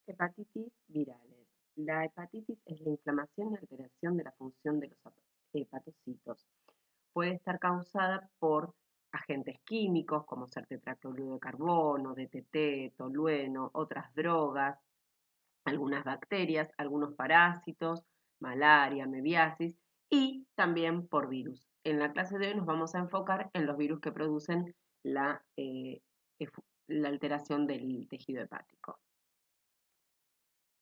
Hepatitis virales. La hepatitis es la inflamación y alteración de la función de los hepatocitos. Puede estar causada por agentes químicos como ser tetracloruro de carbono, DTT, tolueno, otras drogas, algunas bacterias, algunos parásitos, malaria, mebiasis y también por virus. En la clase de hoy nos vamos a enfocar en los virus que producen la alteración del tejido hepático.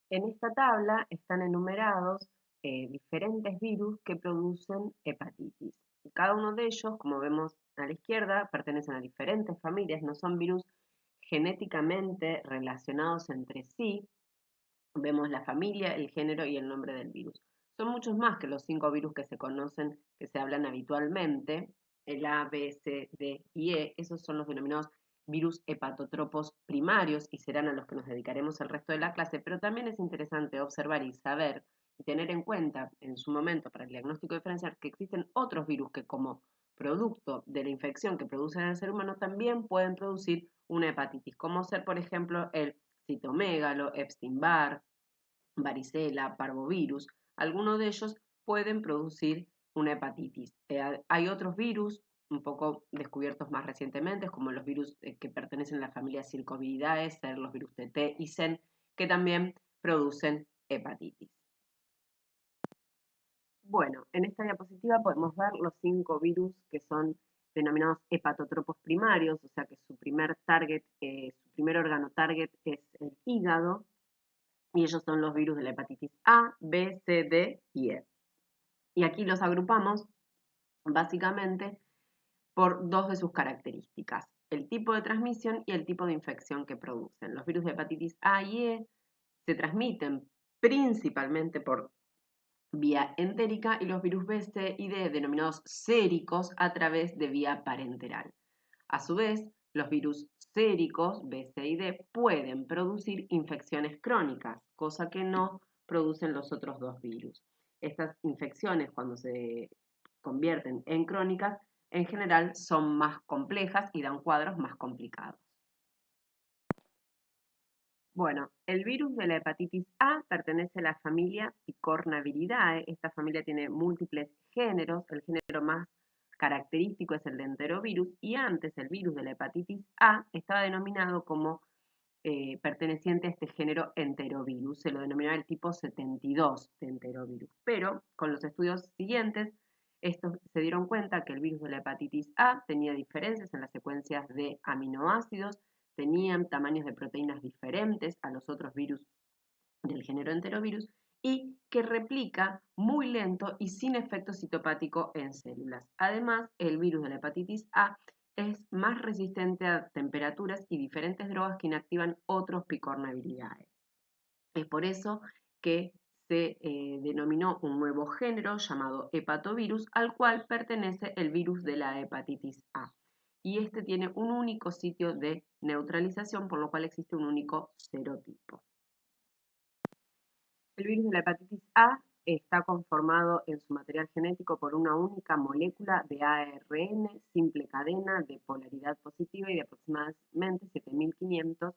En esta tabla están enumerados diferentes virus que producen hepatitis. Cada uno de ellos, como vemos a la izquierda, pertenecen a diferentes familias, no son virus genéticamente relacionados entre sí. Vemos la familia, el género y el nombre del virus. Son muchos más que los 5 virus que se conocen, que se hablan habitualmente, el A, B, C, D y E. Esos son los denominados virus hepatotropos primarios y serán a los que nos dedicaremos el resto de la clase, pero también es interesante observar y saber y tener en cuenta en su momento para el diagnóstico diferencial que existen otros virus que como producto de la infección que producen en el ser humano también pueden producir una hepatitis, como ser por ejemplo el citomegalo, Epstein-Barr, varicela, parvovirus. Algunos de ellos pueden producir una hepatitis. Hay otros virus un poco descubiertos más recientemente, como los virus que pertenecen a la familia Circoviidae, ser los virus TT y CEN, que también producen hepatitis. Bueno, en esta diapositiva podemos ver los 5 virus que son denominados hepatotropos primarios, o sea que su primer target, su primer órgano target es el hígado, y ellos son los virus de la hepatitis A, B, C, D y E. Y aquí los agrupamos básicamente por dos de sus características, el tipo de transmisión y el tipo de infección que producen. Los virus de hepatitis A y E se transmiten principalmente por vía entérica y los virus B, C y D, denominados séricos, a través de vía parenteral. A su vez, los virus séricos B, C y D pueden producir infecciones crónicas, cosa que no producen los otros dos virus. Estas infecciones, cuando se convierten en crónicas, en general son más complejas y dan cuadros más complicados. Bueno, el virus de la hepatitis A pertenece a la familia Picornaviridae. Esta familia tiene múltiples géneros. El género más característico es el de enterovirus y antes el virus de la hepatitis A estaba denominado como perteneciente a este género enterovirus. Se lo denominaba el tipo 72 de enterovirus. Pero con los estudios siguientes, estos se dieron cuenta que el virus de la hepatitis A tenía diferencias en las secuencias de aminoácidos, tenían tamaños de proteínas diferentes a los otros virus del género enterovirus y que replica muy lento y sin efecto citopático en células. Además, el virus de la hepatitis A es más resistente a temperaturas y diferentes drogas que inactivan otros picornaviridae. Es por eso que se denominó un nuevo género llamado hepatovirus, al cual pertenece el virus de la hepatitis A. Y este tiene un único sitio de neutralización, por lo cual existe un único serotipo. El virus de la hepatitis A está conformado en su material genético por una única molécula de ARN, simple cadena de polaridad positiva y de aproximadamente 7500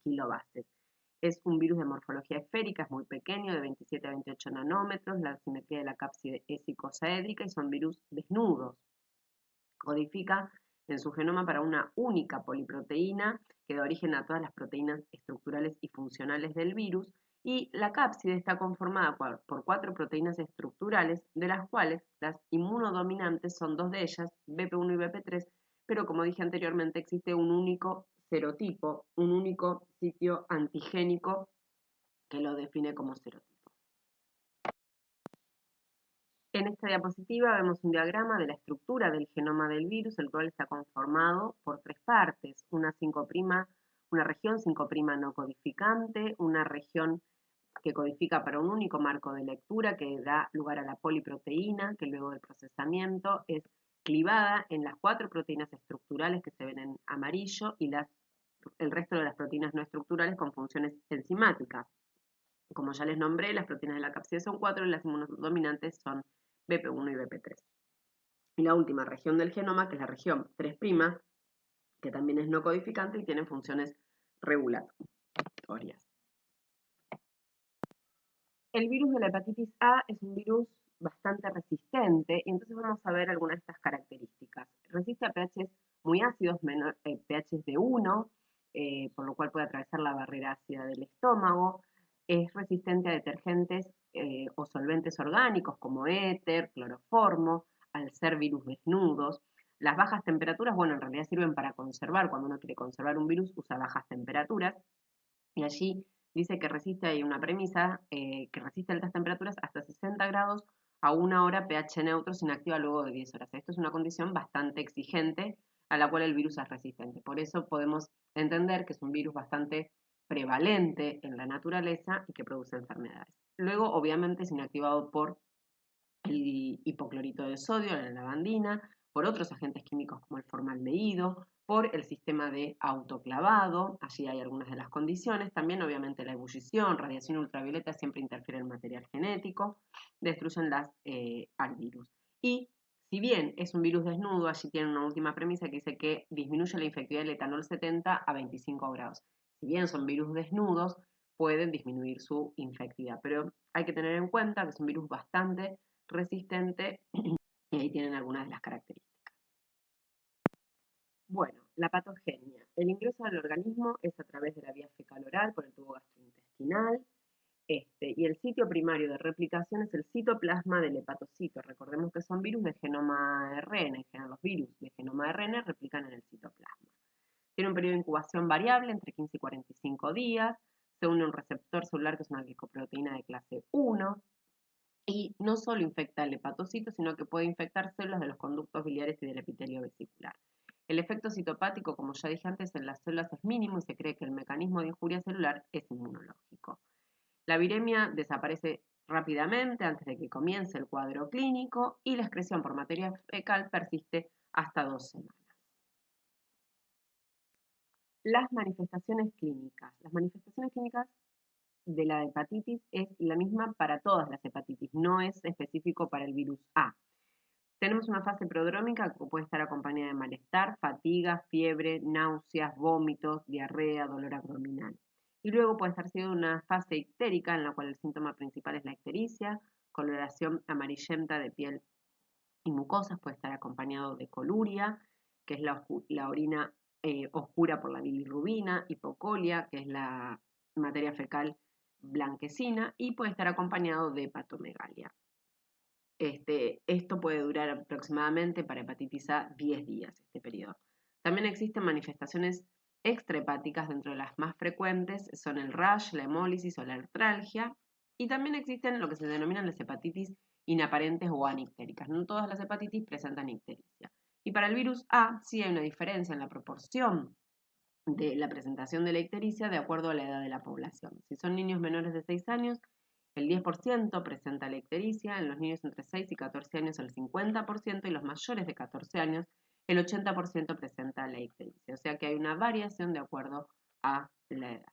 kilobases. Es un virus de morfología esférica, es muy pequeño, de 27 a 28 nanómetros, la simetría de la cápside es icosaédrica y son virus desnudos. Codifica en su genoma para una única poliproteína que da origen a todas las proteínas estructurales y funcionales del virus, y la cápside está conformada por 4 proteínas estructurales, de las cuales las inmunodominantes son 2 de ellas, BP1 y BP3, pero como dije anteriormente existe un único serotipo, un único sitio antigénico que lo define como serotipo. En esta diapositiva vemos un diagrama de la estructura del genoma del virus, el cual está conformado por 3 partes, una región 5' no codificante, una región que codifica para un único marco de lectura que da lugar a la poliproteína, que luego del procesamiento es clivada en las 4 proteínas estructurales que se ven en amarillo y el resto de las proteínas no estructurales con funciones enzimáticas. Como ya les nombré, las proteínas de la cápside son 4 y las inmunodominantes son BP1 y BP3. Y la última región del genoma, que es la región 3', que también es no codificante y tiene funciones regulatorias. El virus de la hepatitis A es un virus bastante resistente y entonces vamos a ver algunas de estas características. Resiste a pHs muy ácidos, pHs de 1, por lo cual puede atravesar la barrera ácida del estómago. Es resistente a detergentes o solventes orgánicos como éter, cloroformo, al ser virus desnudos. Las bajas temperaturas, bueno, en realidad sirven para conservar. Cuando uno quiere conservar un virus, usa bajas temperaturas. Y allí dice que resiste, hay una premisa, que resiste altas temperaturas hasta 60 grados a 1 hora pH neutro sin activa luego de 10 horas. Esto es una condición bastante exigente a la cual el virus es resistente. Por eso podemos entender que es un virus bastante prevalente en la naturaleza y que produce enfermedades. Luego, obviamente, es inactivado por el hipoclorito de sodio, la lavandina, por otros agentes químicos como el formaldehído, por el sistema de autoclavado, allí hay algunas de las condiciones, también obviamente la ebullición, radiación ultravioleta siempre interfiere en el material genético, destruyen al virus. Y si bien es un virus desnudo, allí tiene una última premisa que dice que disminuye la infectividad del etanol 70 a 25 grados. Si bien son virus desnudos, pueden disminuir su infectividad, pero hay que tener en cuenta que es un virus bastante resistente y ahí tienen algunas de las características. Bueno, la patogenia. El ingreso al organismo es a través de la vía fecal-oral por el tubo gastrointestinal. Y el sitio primario de replicación es el citoplasma del hepatocito. Recordemos que son virus de genoma ARN. En general, los virus de genoma ARN replican en el citoplasma. Tiene un periodo de incubación variable entre 15 y 45 días. Se une a un receptor celular que es una glicoproteína de clase 1. Y no solo infecta el hepatocito, sino que puede infectar células de los conductos biliares y del epitelio vesicular. El efecto citopático, como ya dije antes, en las células es mínimo y se cree que el mecanismo de injuria celular es inmunológico. La viremia desaparece rápidamente antes de que comience el cuadro clínico y la excreción por materia fecal persiste hasta 2 semanas. Las manifestaciones clínicas. Las manifestaciones clínicas de la hepatitis es la misma para todas las hepatitis, no es específico para el virus A. Tenemos una fase prodrómica que puede estar acompañada de malestar, fatiga, fiebre, náuseas, vómitos, diarrea, dolor abdominal. Y luego puede estar siendo una fase ictérica en la cual el síntoma principal es la ictericia, coloración amarillenta de piel y mucosas, puede estar acompañado de coluria, que es la orina oscura por la bilirrubina, hipocolia, que es la materia fecal blanquecina, y puede estar acompañado de hepatomegalia. Esto puede durar aproximadamente para hepatitis A 10 días, este periodo. También existen manifestaciones extrahepáticas, dentro de las más frecuentes son el rash, la hemólisis o la artralgia, y también existen lo que se denominan las hepatitis inaparentes o anictéricas. No todas las hepatitis presentan ictericia. Y para el virus A sí hay una diferencia en la proporción de la presentación de la ictericia de acuerdo a la edad de la población. Si son niños menores de 6 años, el 10% presenta la ictericia, en los niños entre 6 y 14 años el 50% y los mayores de 14 años el 80% presenta la ictericia. O sea que hay una variación de acuerdo a la edad.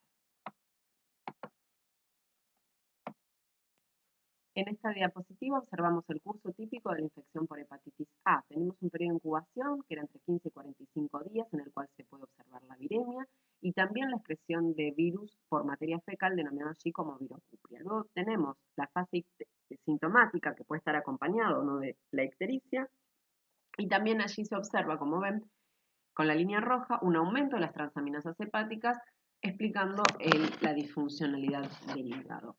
En esta diapositiva observamos el curso típico de la infección por hepatitis A. Tenemos un periodo de incubación que era entre 15 y 45 días en el cual se puede observar la viremia y también la excreción de virus por materia fecal denominada allí como virocupria. Luego tenemos la fase sintomática que puede estar acompañado o no de la ictericia y también allí se observa, como ven, con la línea roja, un aumento de las transaminasas hepáticas explicando la disfuncionalidad del hígado.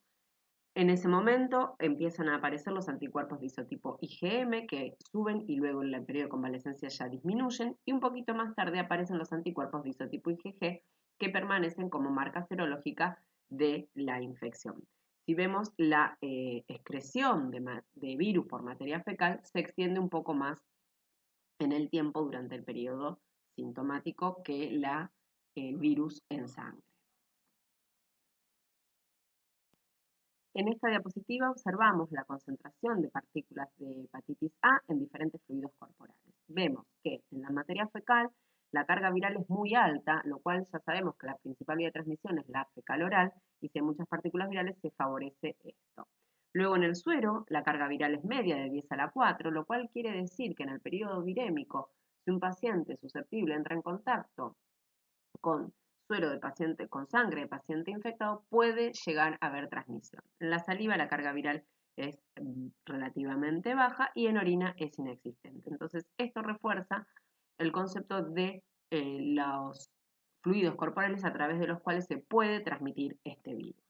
En ese momento empiezan a aparecer los anticuerpos de isotipo IgM que suben y luego en el periodo de convalescencia ya disminuyen y un poquito más tarde aparecen los anticuerpos de isotipo IgG que permanecen como marca serológica de la infección. Si vemos la excreción de virus por materia fecal se extiende un poco más en el tiempo durante el periodo sintomático que el virus en sangre. En esta diapositiva observamos la concentración de partículas de hepatitis A en diferentes fluidos corporales. Vemos que en la materia fecal la carga viral es muy alta, lo cual ya sabemos que la principal vía de transmisión es la fecal oral y si hay muchas partículas virales se favorece esto. Luego en el suero la carga viral es media de 10 a la 4, lo cual quiere decir que en el periodo virémico, si un paciente susceptible entra en contacto con suero de paciente con sangre de paciente infectado, puede llegar a haber transmisión. En la saliva la carga viral es relativamente baja y en orina es inexistente. Entonces, esto refuerza el concepto de los fluidos corporales a través de los cuales se puede transmitir este virus.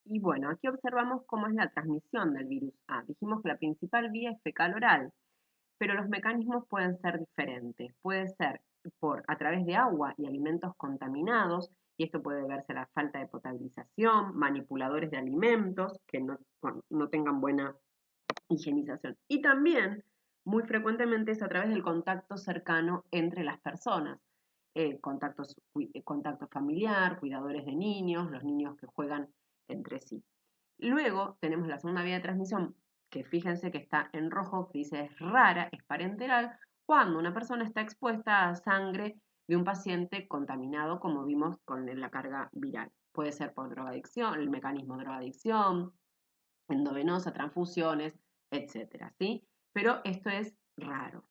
Y bueno, aquí observamos cómo es la transmisión del virus A. Dijimos que la principal vía es fecal-oral, pero los mecanismos pueden ser diferentes. Puede ser a través de agua y alimentos contaminados, y esto puede verse a la falta de potabilización, manipuladores de alimentos que no tengan buena higienización. Y también, muy frecuentemente, es a través del contacto cercano entre las personas. Contacto familiar, cuidadores de niños, los niños que juegan entre sí. Luego tenemos la segunda vía de transmisión, que fíjense que está en rojo, que dice es rara, es parenteral, cuando una persona está expuesta a sangre de un paciente contaminado, como vimos con la carga viral. Puede ser por drogadicción, el mecanismo de drogadicción, endovenosa, transfusiones, etcétera, ¿sí? Pero esto es raro.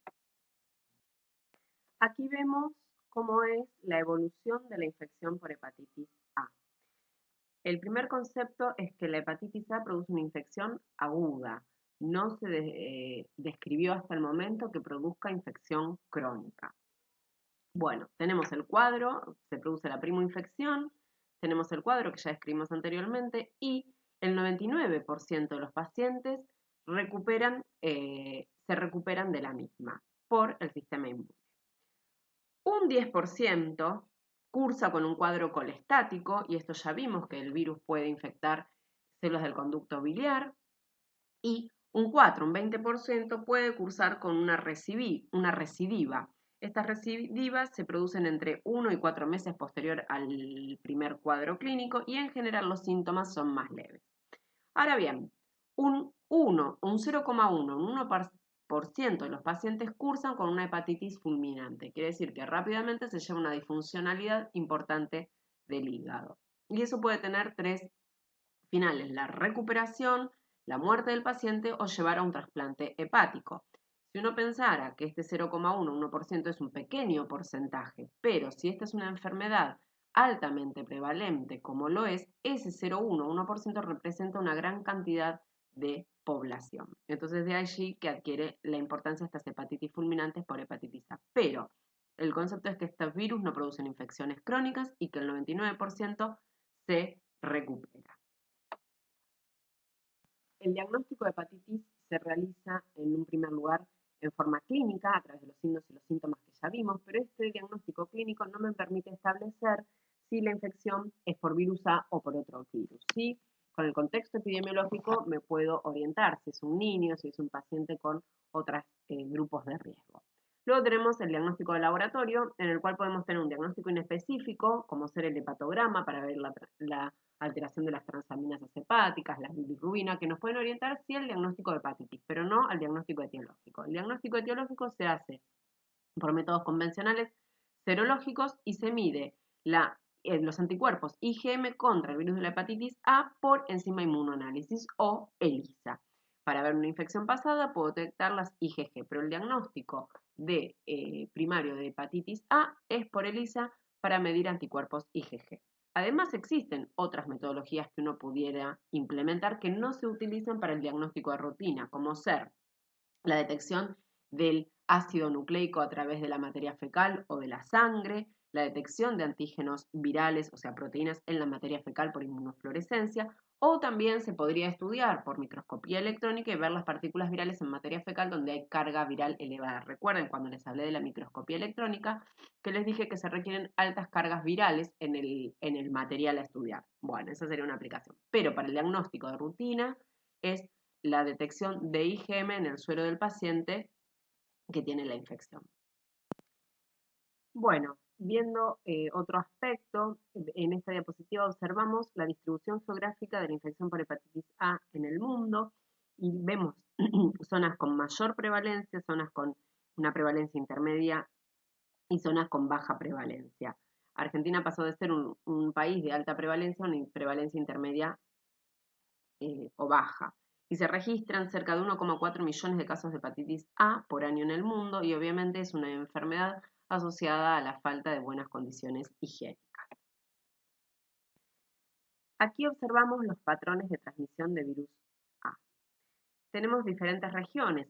Aquí vemos cómo es la evolución de la infección por hepatitis A. El primer concepto es que la hepatitis A produce una infección aguda. No se describió hasta el momento que produzca infección crónica. Bueno, tenemos el cuadro, se produce la primoinfección, tenemos el cuadro que ya describimos anteriormente y el 99% de los pacientes se recuperan de la misma por el sistema inmune. Un 10% cursa con un cuadro colestático, y esto ya vimos que el virus puede infectar células del conducto biliar, y un 20% puede cursar con una recidiva. Estas recidivas se producen entre 1 y 4 meses posterior al primer cuadro clínico y en general los síntomas son más leves. Ahora bien, un 1% de los pacientes cursan con una hepatitis fulminante. Quiere decir que rápidamente se lleva una disfuncionalidad importante del hígado. Y eso puede tener 3 finales: la recuperación, la muerte del paciente o llevar a un trasplante hepático. Si uno pensara que este 1% es un pequeño porcentaje, pero si esta es una enfermedad altamente prevalente como lo es, ese 1% representa una gran cantidad de población. Entonces de allí que adquiere la importancia estas hepatitis fulminantes por hepatitis A. Pero el concepto es que estos virus no producen infecciones crónicas y que el 99% se recupera. El diagnóstico de hepatitis se realiza en un primer lugar en forma clínica, a través de los signos y los síntomas que ya vimos, pero este diagnóstico clínico no me permite establecer si la infección es por virus A o por otro virus. ¿Sí? Con el contexto epidemiológico me puedo orientar si es un niño, si es un paciente con otros grupos de riesgo. Luego tenemos el diagnóstico de laboratorio, en el cual podemos tener un diagnóstico inespecífico, como ser el hepatograma para ver la alteración de las transaminasas hepáticas, la bilirrubina, que nos pueden orientar sí al diagnóstico de hepatitis, pero no al diagnóstico etiológico. El diagnóstico etiológico se hace por métodos convencionales serológicos y se mide los anticuerpos IgM contra el virus de la hepatitis A por enzima inmunoanálisis o ELISA. Para ver una infección pasada puedo detectar las IgG, pero el diagnóstico primario de hepatitis A es por ELISA para medir anticuerpos IgG. Además existen otras metodologías que uno pudiera implementar que no se utilizan para el diagnóstico de rutina, como ser la detección del ácido nucleico a través de la materia fecal o de la sangre, la detección de antígenos virales, o sea, proteínas en la materia fecal por inmunofluorescencia, o también se podría estudiar por microscopía electrónica y ver las partículas virales en materia fecal donde hay carga viral elevada. Recuerden cuando les hablé de la microscopía electrónica que les dije que se requieren altas cargas virales en el material a estudiar. Bueno, esa sería una aplicación. Pero para el diagnóstico de rutina es la detección de IgM en el suero del paciente que tiene la infección. Bueno, viendo otro aspecto, en esta diapositiva observamos la distribución geográfica de la infección por hepatitis A en el mundo y vemos zonas con mayor prevalencia, zonas con una prevalencia intermedia y zonas con baja prevalencia. Argentina pasó de ser un país de alta prevalencia a una prevalencia intermedia o baja. Y se registran cerca de 1,4 millones de casos de hepatitis A por año en el mundo y obviamente es una enfermedad asociada a la falta de buenas condiciones higiénicas. Aquí observamos los patrones de transmisión de virus A. Tenemos diferentes regiones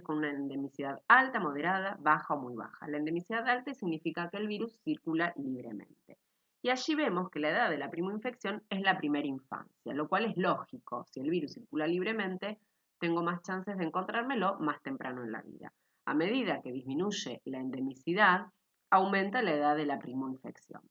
con una endemicidad alta, moderada, baja o muy baja. La endemicidad alta significa que el virus circula libremente. Y allí vemos que la edad de la primoinfección es la primera infancia, lo cual es lógico. Si el virus circula libremente, tengo más chances de encontrármelo más temprano en la vida. A medida que disminuye la endemicidad, aumenta la edad de la primoinfección.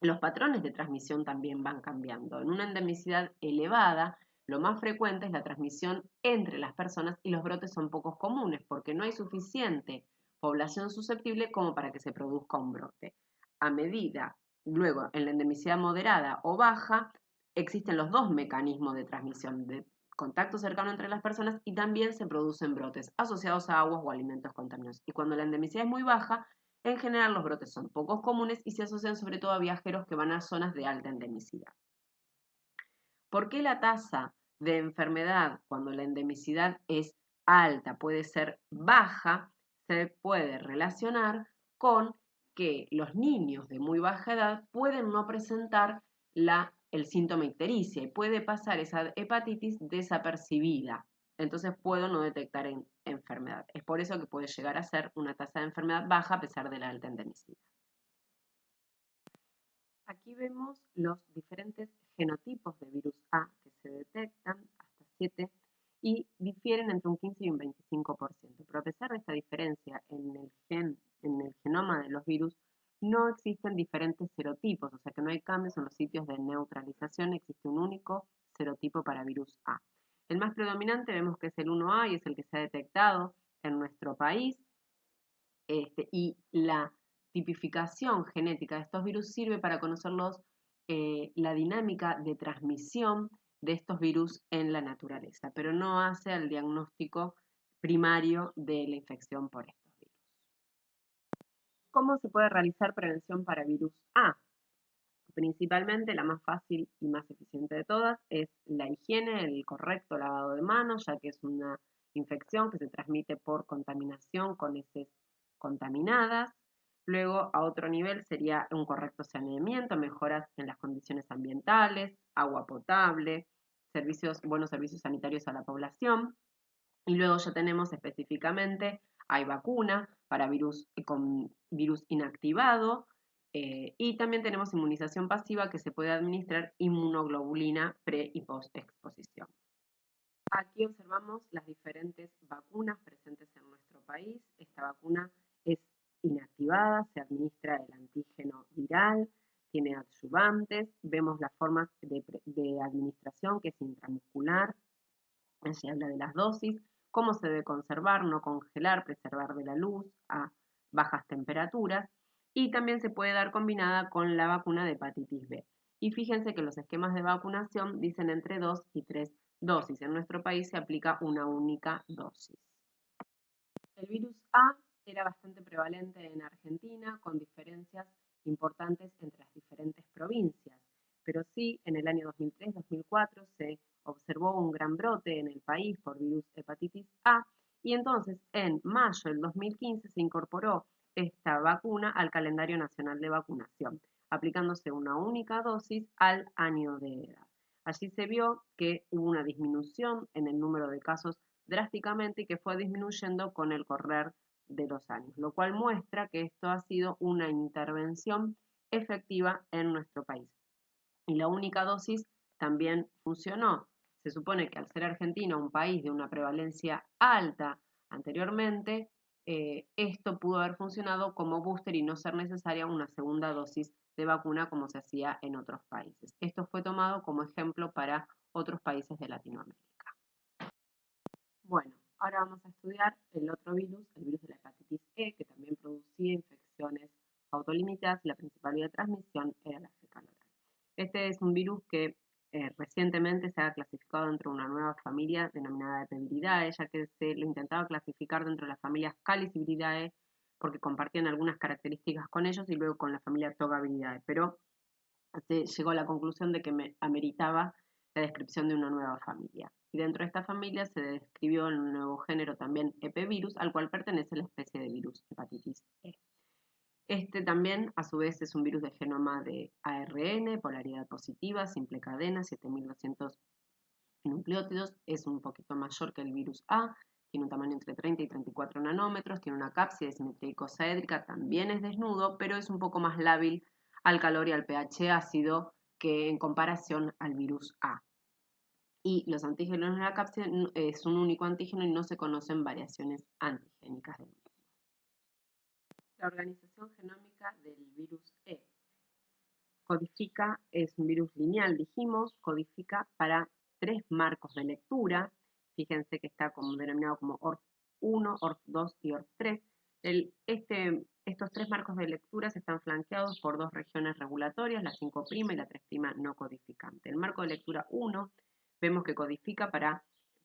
Los patrones de transmisión también van cambiando. En una endemicidad elevada, lo más frecuente es la transmisión entre las personas y los brotes son pocos comunes porque no hay suficiente población susceptible como para que se produzca un brote. A medida, luego, en la endemicidad moderada o baja, existen los dos mecanismos de transmisión, de contacto cercano entre las personas y también se producen brotes asociados a aguas o alimentos contaminados. Y cuando la endemicidad es muy baja, en general los brotes son pocos comunes y se asocian sobre todo a viajeros que van a zonas de alta endemicidad. ¿Por qué la tasa de enfermedad cuando la endemicidad es alta puede ser baja? Se puede relacionar con que los niños de muy baja edad pueden no presentar el síntoma ictericia y puede pasar esa hepatitis desapercibida. Entonces puedo no detectar enfermedad. Es por eso que puede llegar a ser una tasa de enfermedad baja a pesar de la alta endemicidad. Aquí vemos los diferentes genotipos de virus A que se detectan, hasta 7, y difieren entre un 15 y un 25%. Pero a pesar de esta diferencia en el genoma de los virus, no existen diferentes serotipos, o sea que no hay cambios en los sitios de neutralización, existe un único serotipo para virus A. El más predominante vemos que es el 1A y es el que se ha detectado en nuestro país, y la tipificación genética de estos virus sirve para conocer la dinámica de transmisión de estos virus en la naturaleza, pero no hace al diagnóstico primario de la infección por estos virus. ¿Cómo se puede realizar prevención para virus A? Principalmente la más fácil y más eficiente de todas es la higiene, el correcto lavado de manos, ya que es una infección que se transmite por contaminación con heces contaminadas. Luego, a otro nivel, sería un correcto saneamiento, mejoras en las condiciones ambientales, agua potable, buenos servicios sanitarios a la población. Y luego ya tenemos específicamente, hay vacuna para con virus inactivado, y también tenemos inmunización pasiva que se puede administrar inmunoglobulina pre y post exposición. Aquí observamos las diferentes vacunas presentes en nuestro país. Esta vacuna es inactivada, se administra el antígeno viral, tiene adyuvantes, vemos las formas de administración que es intramuscular, se habla de las dosis, cómo se debe conservar, no congelar, preservar de la luz a bajas temperaturas, y también se puede dar combinada con la vacuna de hepatitis B. Y fíjense que los esquemas de vacunación dicen entre 2 y 3 dosis. En nuestro país se aplica una única dosis. El virus A era bastante prevalente en Argentina, con diferencias importantes entre las diferentes provincias, pero sí en el año 2003-2004 se observó un gran brote en el país por virus hepatitis A y entonces en mayo del 2015 se incorporó esta vacuna al calendario nacional de vacunación, aplicándose una única dosis al año de edad. Allí se vio que hubo una disminución en el número de casos drásticamente y que fue disminuyendo con el correr de los años, lo cual muestra que esto ha sido una intervención efectiva en nuestro país. Y la única dosis también funcionó. Se supone que al ser Argentina un país de una prevalencia alta anteriormente, esto pudo haber funcionado como booster y no ser necesaria una segunda dosis de vacuna como se hacía en otros países. Esto fue tomado como ejemplo para otros países de Latinoamérica. Bueno, ahora vamos a estudiar el otro virus, el virus de la hepatitis E, que también producía infecciones autolimitadas y la principal vía de transmisión era la fecal oral. Este es un virus que recientemente se ha clasificado dentro de una nueva familia denominada Epeviridae, ya que se lo intentaba clasificar dentro de las familias Caliciviridae porque compartían algunas características con ellos y luego con la familia Togaviridae, pero se llegó a la conclusión de que ameritaba la descripción de una nueva familia. Y dentro de esta familia se describió un nuevo género también Epevirus, al cual pertenece la especie de virus hepatitis E. Este también, a su vez, es un virus de genoma de ARN, polaridad positiva, simple cadena, 7200 nucleótidos, es un poquito mayor que el virus A, tiene un tamaño entre 30 y 34 nanómetros, tiene una cápside de simetría icosaédrica, también es desnudo, pero es un poco más lábil al calor y al pH ácido que en comparación al virus A. Y los antígenos de la cápside es un único antígeno y no se conocen variaciones antigénicas del mismo. La organización genómica del virus E codifica, es un virus lineal, dijimos, codifica para 3 marcos de lectura. Fíjense que está como denominado como ORF1, ORF2 y ORF3. Estos 3 marcos de lectura están flanqueados por 2 regiones regulatorias, la 5' y la 3' no codificante. El marco de lectura 1 vemos que codifica para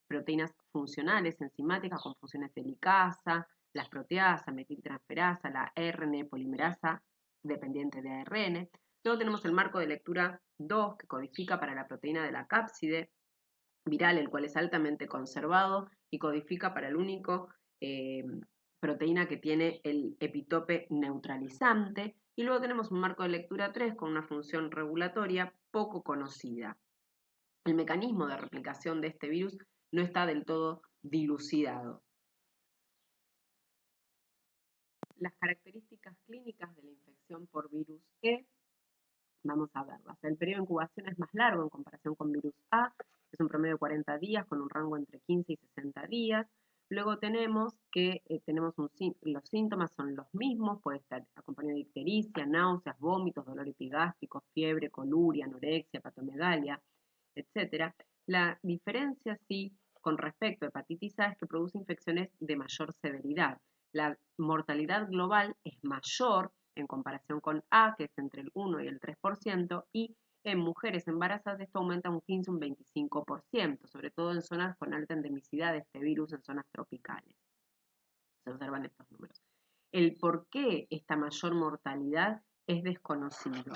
proteínas funcionales, enzimáticas con funciones de helicasa, las proteasas, metiltransferasa, la RNA polimerasa dependiente de ARN. Luego tenemos el marco de lectura 2 que codifica para la proteína de la cápside viral, el cual es altamente conservado y codifica para el único proteína que tiene el epitope neutralizante. Y luego tenemos un marco de lectura 3 con una función regulatoria poco conocida. El mecanismo de replicación de este virus no está del todo dilucidado. Las características clínicas de la infección por virus E, vamos a verlas. El periodo de incubación es más largo en comparación con virus A, es un promedio de 40 días con un rango entre 15 y 60 días. Luego tenemos que los síntomas son los mismos, puede estar acompañado de ictericia, náuseas, vómitos, dolor epigástrico, fiebre, coluria, anorexia, patomegalia, etc. La diferencia, sí, con respecto a hepatitis A es que produce infecciones de mayor severidad. La mortalidad global es mayor en comparación con A, que es entre el 1 y el 3%, y en mujeres embarazadas esto aumenta un 15, un 25%, sobre todo en zonas con alta endemicidad de este virus, en zonas tropicales. Se observan estos números. El por qué esta mayor mortalidad es desconocido.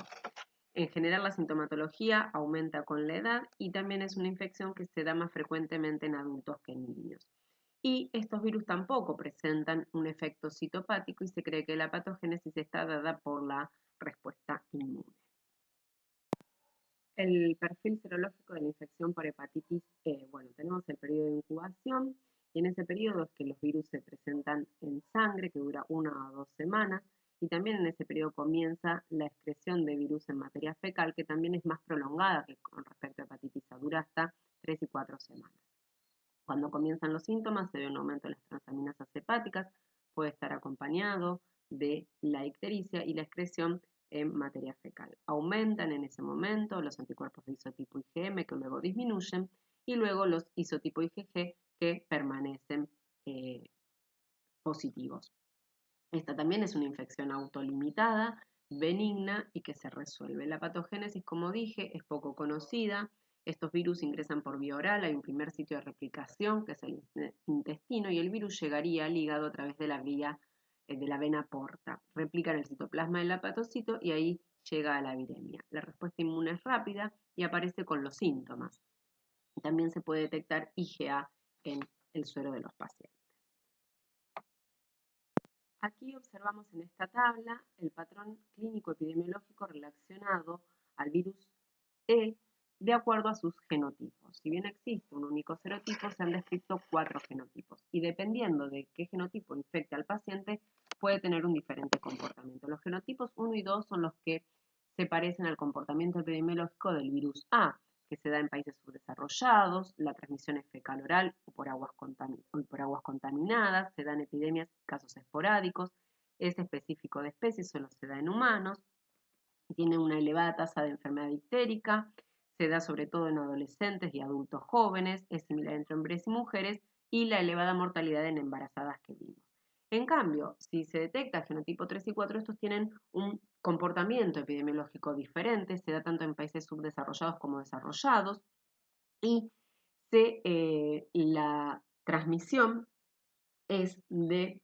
En general la sintomatología aumenta con la edad y también es una infección que se da más frecuentemente en adultos que en niños. Y estos virus tampoco presentan un efecto citopático y se cree que la patogénesis está dada por la respuesta inmune. El perfil serológico de la infección por hepatitis E. Bueno, tenemos el periodo de incubación y en ese periodo es que los virus se presentan en sangre, que dura 1 a 2 semanas, y también en ese periodo comienza la excreción de virus en materia fecal, que también es más prolongada que con respecto a hepatitis A, dura hasta 3 y 4 semanas. Cuando comienzan los síntomas se ve un aumento de las transaminasas hepáticas, puede estar acompañado de la ictericia y la excreción en materia fecal. Aumentan en ese momento los anticuerpos de isotipo IgM que luego disminuyen y luego los isotipo IgG que permanecen positivos. Esta también es una infección autolimitada, benigna y que se resuelve. La patogénesis, como dije, es poco conocida. Estos virus ingresan por vía oral, hay un primer sitio de replicación que es el intestino y el virus llegaría al hígado a través de la vía de la vena porta. Replica en el citoplasma del hepatocito y ahí llega a la viremia. La respuesta inmune es rápida y aparece con los síntomas. También se puede detectar IgA en el suero de los pacientes. Aquí observamos en esta tabla el patrón clínico epidemiológico relacionado al virus E de acuerdo a sus genotipos. Si bien existe un único serotipo, se han descrito 4 genotipos y dependiendo de qué genotipo infecte al paciente puede tener un diferente comportamiento. Los genotipos 1 y 2 son los que se parecen al comportamiento epidemiológico del virus A, que se da en países subdesarrollados, la transmisión es fecal oral o por aguas contaminadas, se dan epidemias y casos esporádicos, es específico de especies, solo se da en humanos, tiene una elevada tasa de enfermedad ictérica, se da sobre todo en adolescentes y adultos jóvenes, es similar entre hombres y mujeres y la elevada mortalidad en embarazadas que vimos. En cambio, si se detecta el genotipo 3 y 4, estos tienen un comportamiento epidemiológico diferente, se da tanto en países subdesarrollados como desarrollados y la transmisión es de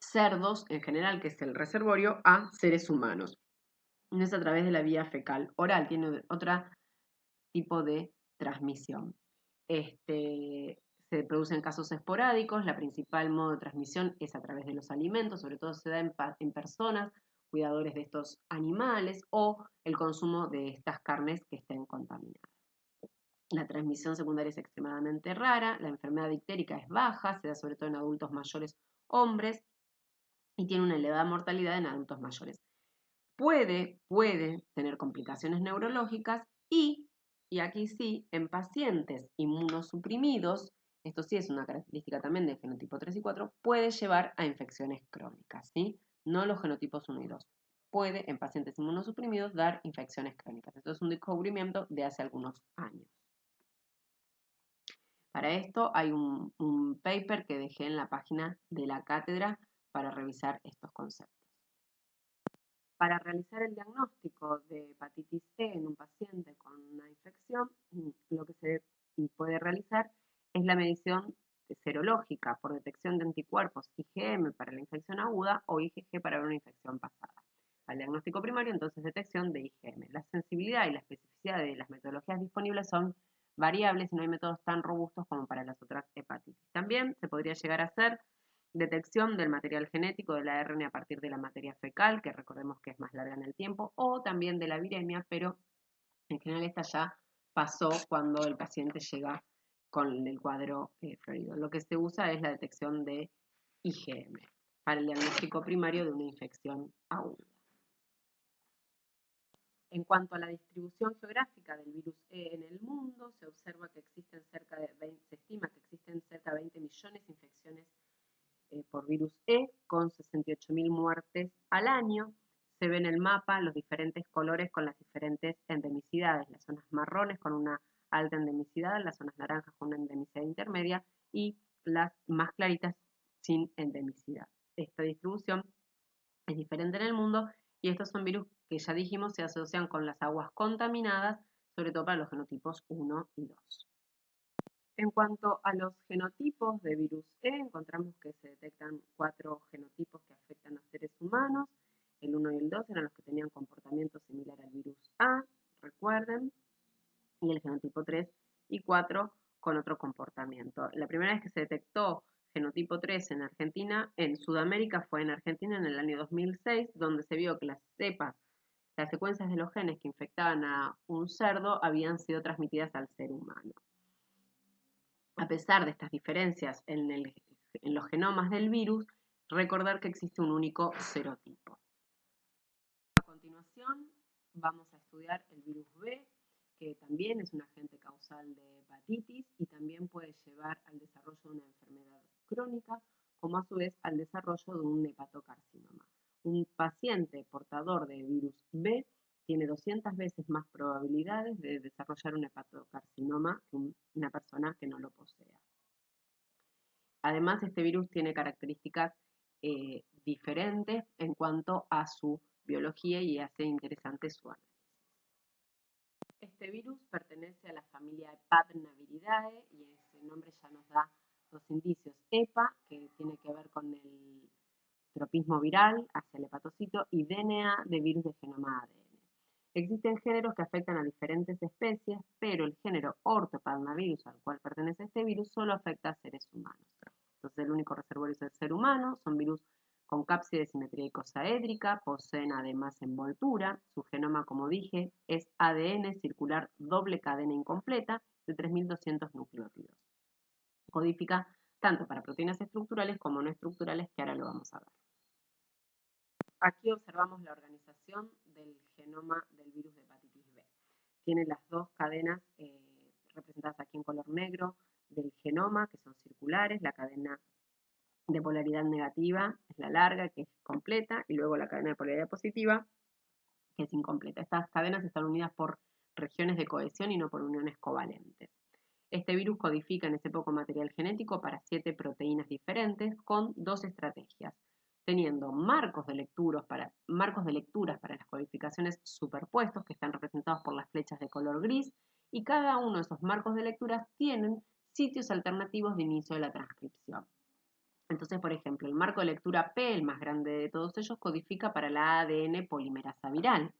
cerdos en general, que es el reservorio, a seres humanos. No es a través de la vía fecal oral, tiene otro tipo de transmisión. Se Se producen casos esporádicos, la principal modo de transmisión es a través de los alimentos, sobre todo se da en personas, cuidadores de estos animales o el consumo de estas carnes que estén contaminadas. La transmisión secundaria es extremadamente rara, la enfermedad difterica es baja, se da sobre todo en adultos mayores hombres y tiene una elevada mortalidad en adultos mayores. Puede tener complicaciones neurológicas y aquí sí, en pacientes inmunosuprimidos, esto sí es una característica también del genotipo 3 y 4, puede llevar a infecciones crónicas, ¿sí? No los genotipos 1 y 2. Puede en pacientes inmunosuprimidos dar infecciones crónicas. Esto es un descubrimiento de hace algunos años. Para esto hay un paper que dejé en la página de la cátedra para revisar estos conceptos. Para realizar el diagnóstico de hepatitis E en un paciente con una infección, lo que se puede realizar es la medición serológica por detección de anticuerpos IgM para la infección aguda o IgG para una infección pasada. Al diagnóstico primario, entonces, detección de IgM. La sensibilidad y la especificidad de las metodologías disponibles son variables y no hay métodos tan robustos como para las otras hepatitis. También se podría llegar a hacer detección del material genético del ARN a partir de la materia fecal, que recordemos que es más larga en el tiempo, o también de la viremia, pero en general esta ya pasó cuando el paciente llega con el cuadro florido. Lo que se usa es la detección de IgM para el diagnóstico primario de una infección aguda. En cuanto a la distribución geográfica del virus E en el mundo, se observa que existen se estima que existen cerca de 20 millones de infecciones por virus E, con 68.000 muertes al año. Se ve en el mapa los diferentes colores con las diferentes endemicidades, las zonas marrones con una alta endemicidad, las zonas naranjas con una endemicidad intermedia y las más claritas sin endemicidad. Esta distribución es diferente en el mundo y estos son virus que ya dijimos se asocian con las aguas contaminadas, sobre todo para los genotipos 1 y 2. En cuanto a los genotipos de virus E, encontramos que se detectan 4 genotipos que afectan a seres humanos. El 1 y el 2 eran los que tenían comportamiento similar al virus A, recuerden, y el genotipo 3 y 4 con otro comportamiento. La primera vez que se detectó genotipo 3 en Argentina, en Sudamérica, fue en Argentina en el año 2006, donde se vio que las secuencias de los genes que infectaban a un cerdo habían sido transmitidas al ser humano. A pesar de estas diferencias en los genomas del virus, recordar que existe un único serotipo. A continuación vamos a estudiar el virus B, que también es un agente causal de hepatitis y también puede llevar al desarrollo de una enfermedad crónica, como a su vez al desarrollo de un hepatocarcinoma. Un paciente portador de virus B tiene 200 veces más probabilidades de desarrollar un hepatocarcinoma que una persona que no lo posea. Además, este virus tiene características diferentes en cuanto a su biología y hace interesante su análisis. Este virus pertenece a la familia Hepatnaviridae y ese nombre ya nos da los indicios. HEPA, que tiene que ver con el tropismo viral hacia el hepatocito, y DNA de virus de genoma ADN. Existen géneros que afectan a diferentes especies, pero el género Orthopalnavirus al cual pertenece este virus solo afecta a seres humanos. Entonces el único reservorio es el ser humano, son virus con cápside de simetría icosaédrica, poseen además envoltura, su genoma, como dije, es ADN circular doble cadena incompleta de 3.200 nucleótidos. Codifica tanto para proteínas estructurales como no estructurales, que ahora lo vamos a ver. Aquí observamos la organización del genoma del virus de hepatitis B. Tiene las dos cadenas representadas aquí en color negro del genoma, que son circulares, la cadena de polaridad negativa es la larga, que es completa, y luego la cadena de polaridad positiva, que es incompleta. Estas cadenas están unidas por regiones de cohesión y no por uniones covalentes. Este virus codifica en ese poco material genético para 7 proteínas diferentes con 2 estrategias, teniendo marcos de lecturas para las codificaciones superpuestos, que están representados por las flechas de color gris, y cada uno de esos marcos de lecturas tienen sitios alternativos de inicio de la transcripción. Entonces, por ejemplo, el marco de lectura P, el más grande de todos ellos, codifica para la ADN polimerasa viral.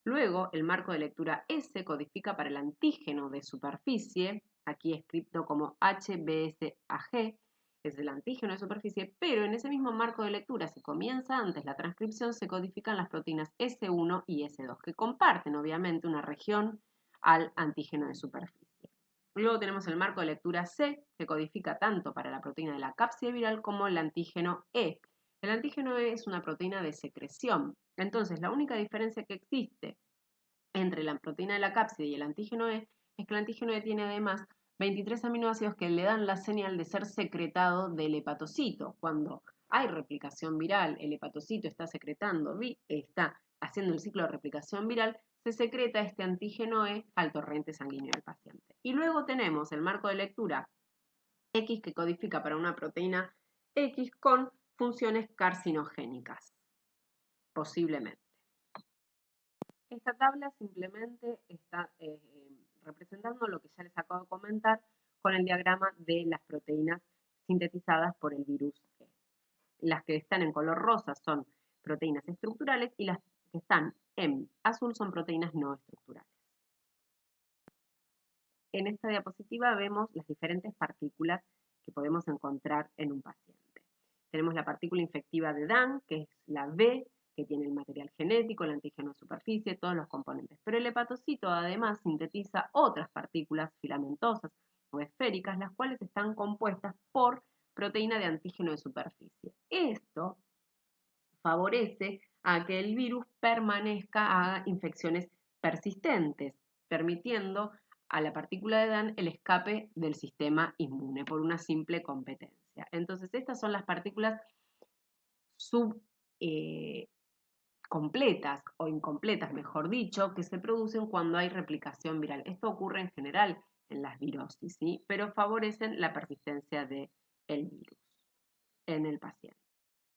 Luego, el marco de lectura S codifica para el antígeno de superficie, aquí escrito como HBsAg, es el antígeno de superficie, pero en ese mismo marco de lectura, si comienza antes la transcripción, se codifican las proteínas S1 y S2, que comparten obviamente una región al antígeno de superficie. Luego tenemos el marco de lectura C, que codifica tanto para la proteína de la cápside viral como el antígeno E. El antígeno E es una proteína de secreción. Entonces, la única diferencia que existe entre la proteína de la cápside y el antígeno E es que el antígeno E tiene además 23 aminoácidos que le dan la señal de ser secretado del hepatocito. Cuando hay replicación viral, el hepatocito está secretando, está haciendo el ciclo de replicación viral, se secreta este antígeno E al torrente sanguíneo del paciente. Y luego tenemos el marco de lectura X que codifica para una proteína X con funciones carcinogénicas, posiblemente. Esta tabla simplemente está representando lo que ya les acabo de comentar con el diagrama de las proteínas sintetizadas por el virus E. Las que están en color rosa son proteínas estructurales y las que están en azul son proteínas no estructurales. En esta diapositiva vemos las diferentes partículas que podemos encontrar en un paciente. Tenemos la partícula infectiva de Dan, que es la B, que tiene el material genético, el antígeno de superficie, todos los componentes. Pero el hepatocito además sintetiza otras partículas filamentosas o esféricas, las cuales están compuestas por proteína de antígeno de superficie. Esto favorece a que el virus permanezca a infecciones persistentes, permitiendo a la partícula de Dan el escape del sistema inmune por una simple competencia. Entonces, estas son las partículas completas o incompletas, mejor dicho, que se producen cuando hay replicación viral. Esto ocurre en general en las virosis, ¿sí? Pero favorecen la persistencia del virus en el paciente.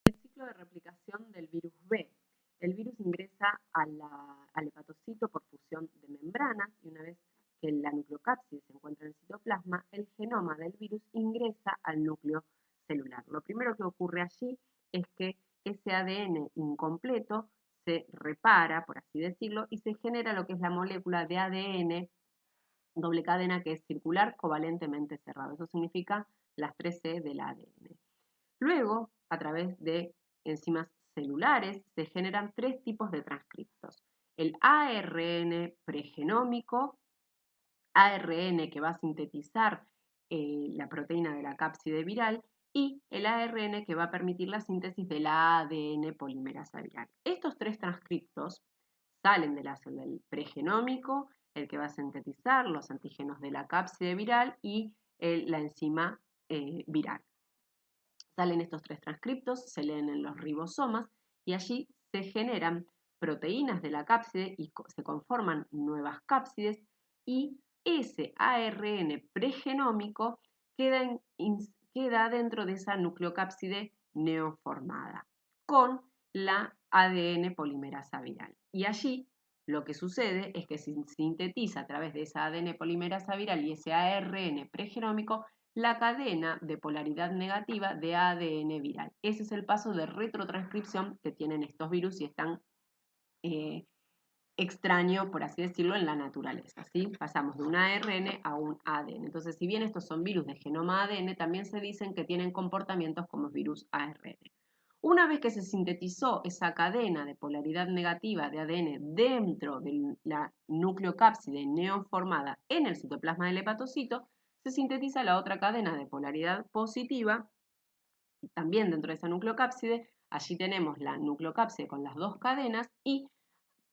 El ciclo de replicación del virus B. El virus ingresa al hepatocito por fusión de membranas y una vez que la nucleocápside se encuentra en el citoplasma, el genoma del virus ingresa al núcleo celular. Lo primero que ocurre allí es que ese ADN incompleto se repara, por así decirlo, y se genera lo que es la molécula de ADN doble cadena que es circular covalentemente cerrado. Eso significa las 3C del ADN. Luego, a través de enzimas celulares, se generan tres tipos de transcriptos. El ARN pregenómico, ARN que va a sintetizar la proteína de la cápside viral, y el ARN que va a permitir la síntesis del ADN polimerasa viral. Estos tres transcriptos salen de la célula del pregenómico, el que va a sintetizar los antígenos de la cápside viral y la enzima viral. Salen estos tres transcriptos, se leen en los ribosomas y allí se generan proteínas de la cápside y se conforman nuevas cápsides y ese ARN pregenómico queda dentro de esa nucleocápside neoformada con la ADN polimerasa viral. Y allí lo que sucede es que se sintetiza a través de esa ADN polimerasa viral y ese ARN pregenómico la cadena de polaridad negativa de ADN viral. Ese es el paso de retrotranscripción que tienen estos virus y es tan extraño, por así decirlo, en la naturaleza, ¿sí? Pasamos de un ARN a un ADN. Entonces, si bien estos son virus de genoma ADN, también se dicen que tienen comportamientos como virus ARN. Una vez que se sintetizó esa cadena de polaridad negativa de ADN dentro de la nucleocápside neoformada en el citoplasma del hepatocito, se sintetiza la otra cadena de polaridad positiva también dentro de esa nucleocápside. Allí tenemos la nucleocápside con las dos cadenas y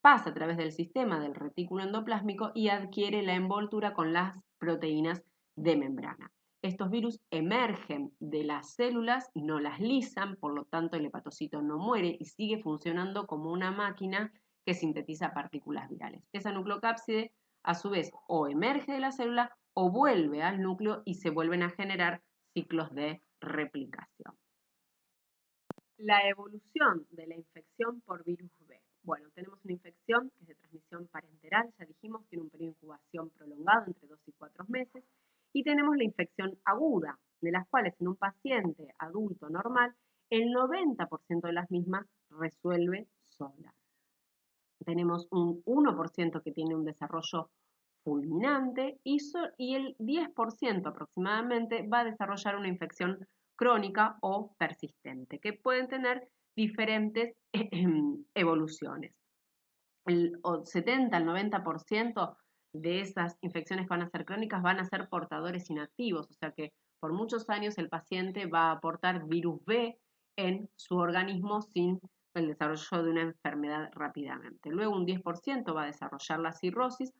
pasa a través del sistema del retículo endoplásmico y adquiere la envoltura con las proteínas de membrana. Estos virus emergen de las células, no las lisan, por lo tanto el hepatocito no muere y sigue funcionando como una máquina que sintetiza partículas virales. Esa nucleocápside, a su vez, o emerge de la célula o vuelve al núcleo y se vuelven a generar ciclos de replicación. La evolución de la infección por virus B. Bueno, tenemos una infección que es de transmisión parenteral, ya dijimos, tiene un periodo de incubación prolongado entre 2 y 4 meses, y tenemos la infección aguda, de las cuales en un paciente adulto normal, el 90% de las mismas resuelve sola. Tenemos un 1% que tiene un desarrollo fulminante y el 10% aproximadamente va a desarrollar una infección crónica o persistente, que pueden tener diferentes evoluciones. El 70 al 90% de esas infecciones que van a ser crónicas van a ser portadores inactivos, o sea que por muchos años el paciente va a aportar virus B en su organismo sin el desarrollo de una enfermedad rápidamente. Luego un 10% va a desarrollar la cirrosis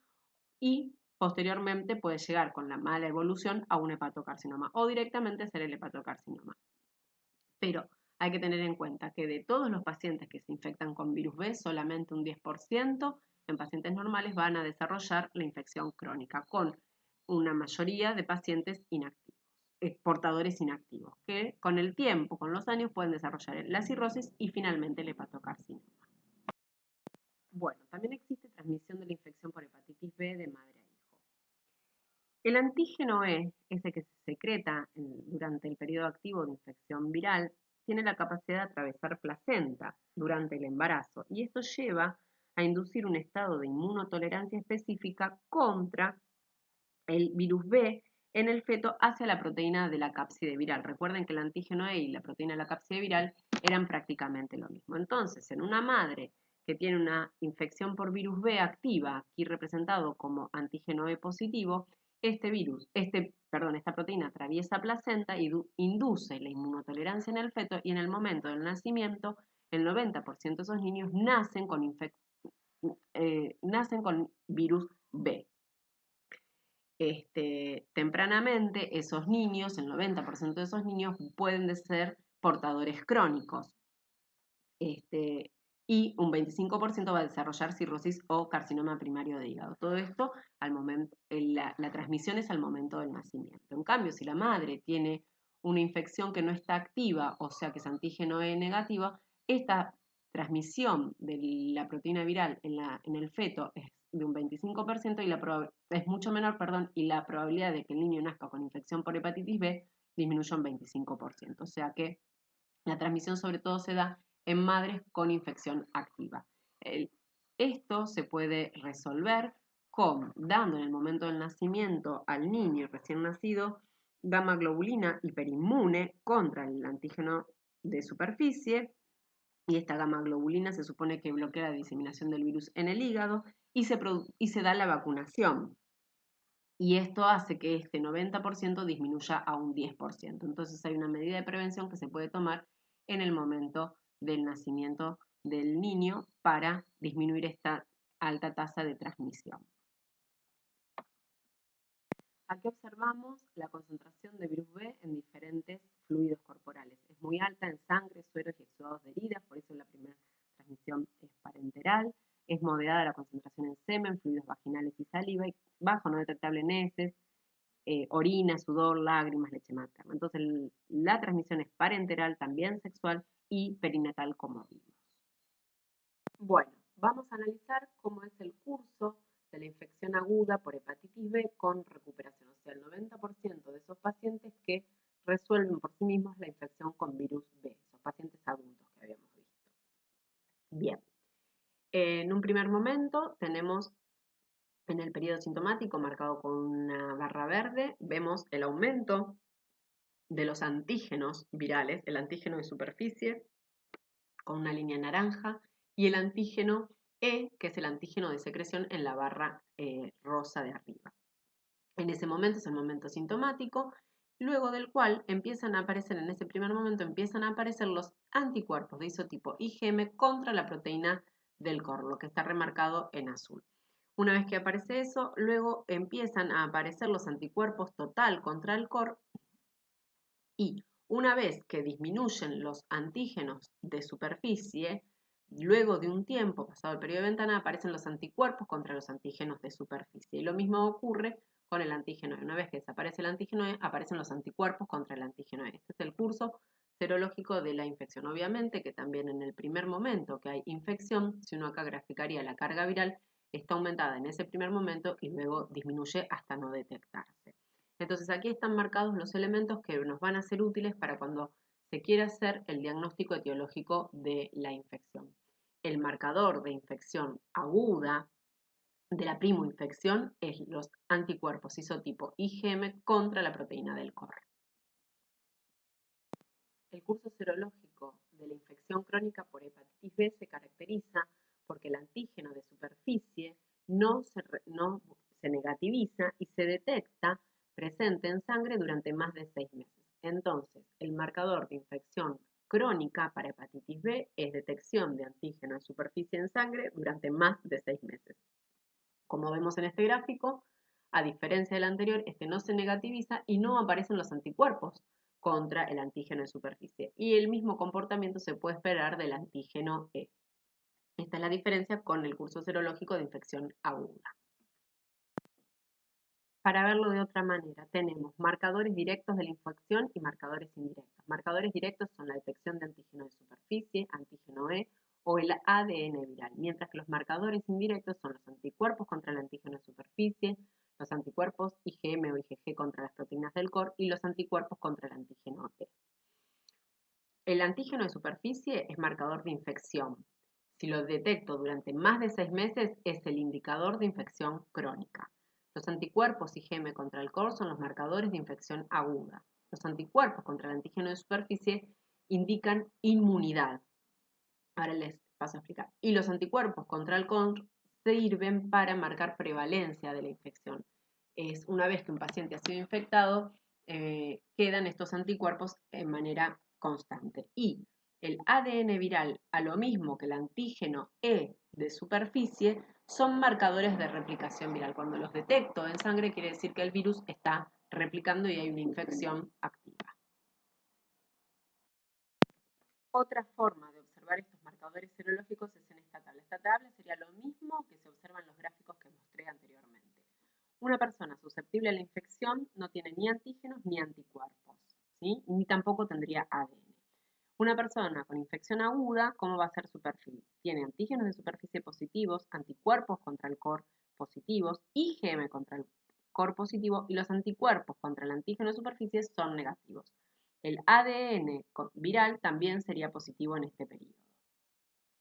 y posteriormente puede llegar con la mala evolución a un hepatocarcinoma o directamente ser el hepatocarcinoma. Pero hay que tener en cuenta que de todos los pacientes que se infectan con virus B, solamente un 10% en pacientes normales van a desarrollar la infección crónica, con una mayoría de pacientes inactivos, portadores inactivos, que con el tiempo, con los años, pueden desarrollar la cirrosis y finalmente el hepatocarcinoma. Bueno, también existe transmisión de la infección por hepatitis B de madre a hijo. El antígeno E, ese que se secreta durante el periodo activo de infección viral, tiene la capacidad de atravesar placenta durante el embarazo y esto lleva a inducir un estado de inmunotolerancia específica contra el virus B en el feto hacia la proteína de la cápside viral. Recuerden que el antígeno E y la proteína de la cápside viral eran prácticamente lo mismo. Entonces, en una madre que tiene una infección por virus B activa, aquí representado como antígeno E positivo, esta proteína atraviesa placenta y induce la inmunotolerancia en el feto y en el momento del nacimiento, el 90% de esos niños nacen con virus B. Tempranamente esos niños, el 90% de esos niños pueden ser portadores crónicos. Y un 25% va a desarrollar cirrosis o carcinoma primario de hígado. Todo esto al momento, la transmisión es al momento del nacimiento. En cambio, si la madre tiene una infección que no está activa, o sea que es antígeno E negativo, esta transmisión de la proteína viral en el feto es de un 25% y es mucho menor, y la probabilidad de que el niño nazca con infección por hepatitis B disminuye un 25%. O sea que la transmisión sobre todo se da en madres con infección activa. Esto se puede resolver dando en el momento del nacimiento al niño recién nacido gamma globulina hiperinmune contra el antígeno de superficie, y esta gamma globulina se supone que bloquea la diseminación del virus en el hígado y se da la vacunación. Y esto hace que este 90% disminuya a un 10%. Entonces hay una medida de prevención que se puede tomar en el momento del nacimiento del niño para disminuir esta alta tasa de transmisión. Aquí observamos la concentración de virus B en diferentes fluidos corporales. Es muy alta en sangre, sueros y exudados de heridas, por eso la primera transmisión es parenteral. Es moderada la concentración en semen, fluidos vaginales y saliva, y bajo, no detectable en heces, orina, sudor, lágrimas, leche materna. Entonces la transmisión es parenteral, también sexual y perinatal, como vimos. Bueno, vamos a analizar cómo es el curso de la infección aguda por hepatitis B con recuperación, o sea, el 90% de esos pacientes que resuelven por sí mismos la infección con virus B, esos pacientes adultos que habíamos visto. Bien, en un primer momento tenemos en el periodo sintomático marcado con una barra verde, vemos el aumento de los antígenos virales, el antígeno de superficie con una línea naranja y el antígeno E, que es el antígeno de secreción en la barra rosa de arriba. En ese momento es el momento sintomático, luego del cual empiezan a aparecer, en ese primer momento empiezan a aparecer los anticuerpos de isotipo IgM contra la proteína del COR, lo que está remarcado en azul. Una vez que aparece eso, luego empiezan a aparecer los anticuerpos total contra el COR y una vez que disminuyen los antígenos de superficie, luego de un tiempo, pasado el periodo de ventana, aparecen los anticuerpos contra los antígenos de superficie. Y lo mismo ocurre con el antígeno E. Una vez que desaparece el antígeno E, aparecen los anticuerpos contra el antígeno E. Este es el curso serológico de la infección. Obviamente que también en el primer momento que hay infección, si uno acá graficaría la carga viral, está aumentada en ese primer momento y luego disminuye hasta no detectarse. Entonces aquí están marcados los elementos que nos van a ser útiles para cuando se quiera hacer el diagnóstico etiológico de la infección. El marcador de infección aguda de la primoinfección es los anticuerpos isotipo IgM contra la proteína del core. El curso serológico de la infección crónica por hepatitis B se caracteriza porque el antígeno de superficie no se negativiza y se detecta presente en sangre durante más de 6 meses. Entonces, el marcador de infección crónica para hepatitis B es detección de antígeno de superficie en sangre durante más de 6 meses. Como vemos en este gráfico, a diferencia del anterior, este no se negativiza y no aparecen los anticuerpos contra el antígeno de superficie. Y el mismo comportamiento se puede esperar del antígeno E. Esta es la diferencia con el curso serológico de infección aguda. Para verlo de otra manera, tenemos marcadores directos de la infección y marcadores indirectos. Marcadores directos son la detección de antígeno de superficie, antígeno E o el ADN viral, mientras que los marcadores indirectos son los anticuerpos contra el antígeno de superficie, los anticuerpos IgM o IgG contra las proteínas del core y los anticuerpos contra el antígeno E. El antígeno de superficie es marcador de infección. Si lo detecto durante más de 6 meses, es el indicador de infección crónica. Los anticuerpos IgM contra el core son los marcadores de infección aguda. Los anticuerpos contra el antígeno de superficie indican inmunidad. Ahora les paso a explicar. Y los anticuerpos contra el core sirven para marcar prevalencia de la infección. Es una vez que un paciente ha sido infectado, quedan estos anticuerpos en manera constante. Y el ADN viral, a lo mismo que el antígeno E de superficie, son marcadores de replicación viral. Cuando los detecto en sangre, quiere decir que el virus está replicando y hay una infección activa. Otra forma de observar estos marcadores serológicos es en esta tabla. Esta tabla sería lo mismo que se observa en los gráficos que mostré anteriormente. Una persona susceptible a la infección no tiene ni antígenos ni anticuerpos, ¿sí? Ni tampoco tendría ADN. Una persona con infección aguda, ¿cómo va a ser su perfil? Tiene antígenos de superficie positivos, anticuerpos contra el core positivos, IgM contra el core positivo y los anticuerpos contra el antígeno de superficie son negativos. El ADN viral también sería positivo en este periodo.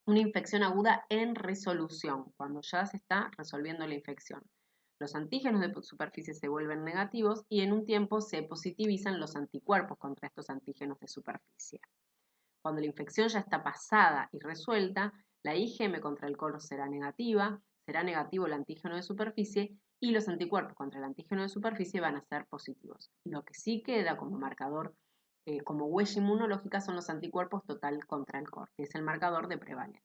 Una infección aguda en resolución, cuando ya se está resolviendo la infección. Los antígenos de superficie se vuelven negativos y en un tiempo se positivizan los anticuerpos contra estos antígenos de superficie. Cuando la infección ya está pasada y resuelta, la IgM contra el core será negativa, será negativo el antígeno de superficie y los anticuerpos contra el antígeno de superficie van a ser positivos. Lo que sí queda como marcador, como huella inmunológica, son los anticuerpos total contra el core, que es el marcador de prevalencia.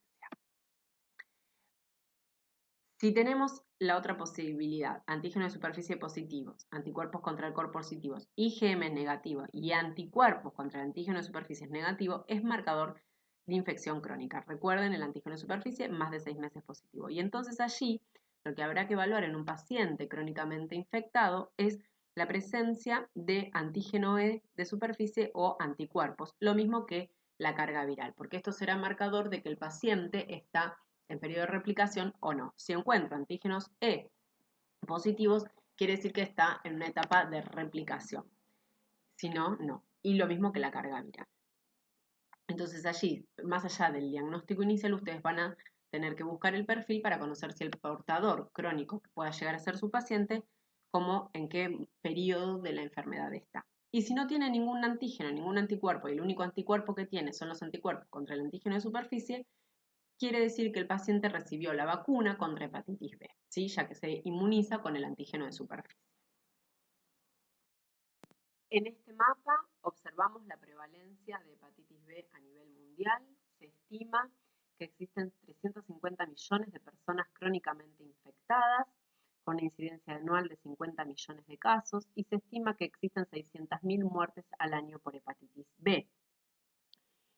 Si tenemos la otra posibilidad, antígeno de superficie positivos, anticuerpos contra el core positivos, IgM negativo y anticuerpos contra el antígeno de superficie negativo, es marcador de infección crónica. Recuerden, el antígeno de superficie más de 6 meses positivo. Y entonces allí lo que habrá que evaluar en un paciente crónicamente infectado es la presencia de antígeno E de superficie o anticuerpos, lo mismo que la carga viral, porque esto será marcador de que el paciente está en periodo de replicación o no. Si encuentro antígenos E positivos, quiere decir que está en una etapa de replicación. Si no, no. Y lo mismo que la carga viral. Entonces allí, más allá del diagnóstico inicial, ustedes van a tener que buscar el perfil para conocer si el portador crónico que pueda llegar a ser su paciente, como en qué periodo de la enfermedad está. Y si no tiene ningún antígeno, ningún anticuerpo, y el único anticuerpo que tiene son los anticuerpos contra el antígeno de superficie, quiere decir que el paciente recibió la vacuna contra hepatitis B, ¿sí? Ya que se inmuniza con el antígeno de superficie. En este mapa observamos la prevalencia de hepatitis B a nivel mundial. Se estima que existen 350 millones de personas crónicamente infectadas, con una incidencia anual de 50 millones de casos, y se estima que existen 600.000 muertes al año por hepatitis B.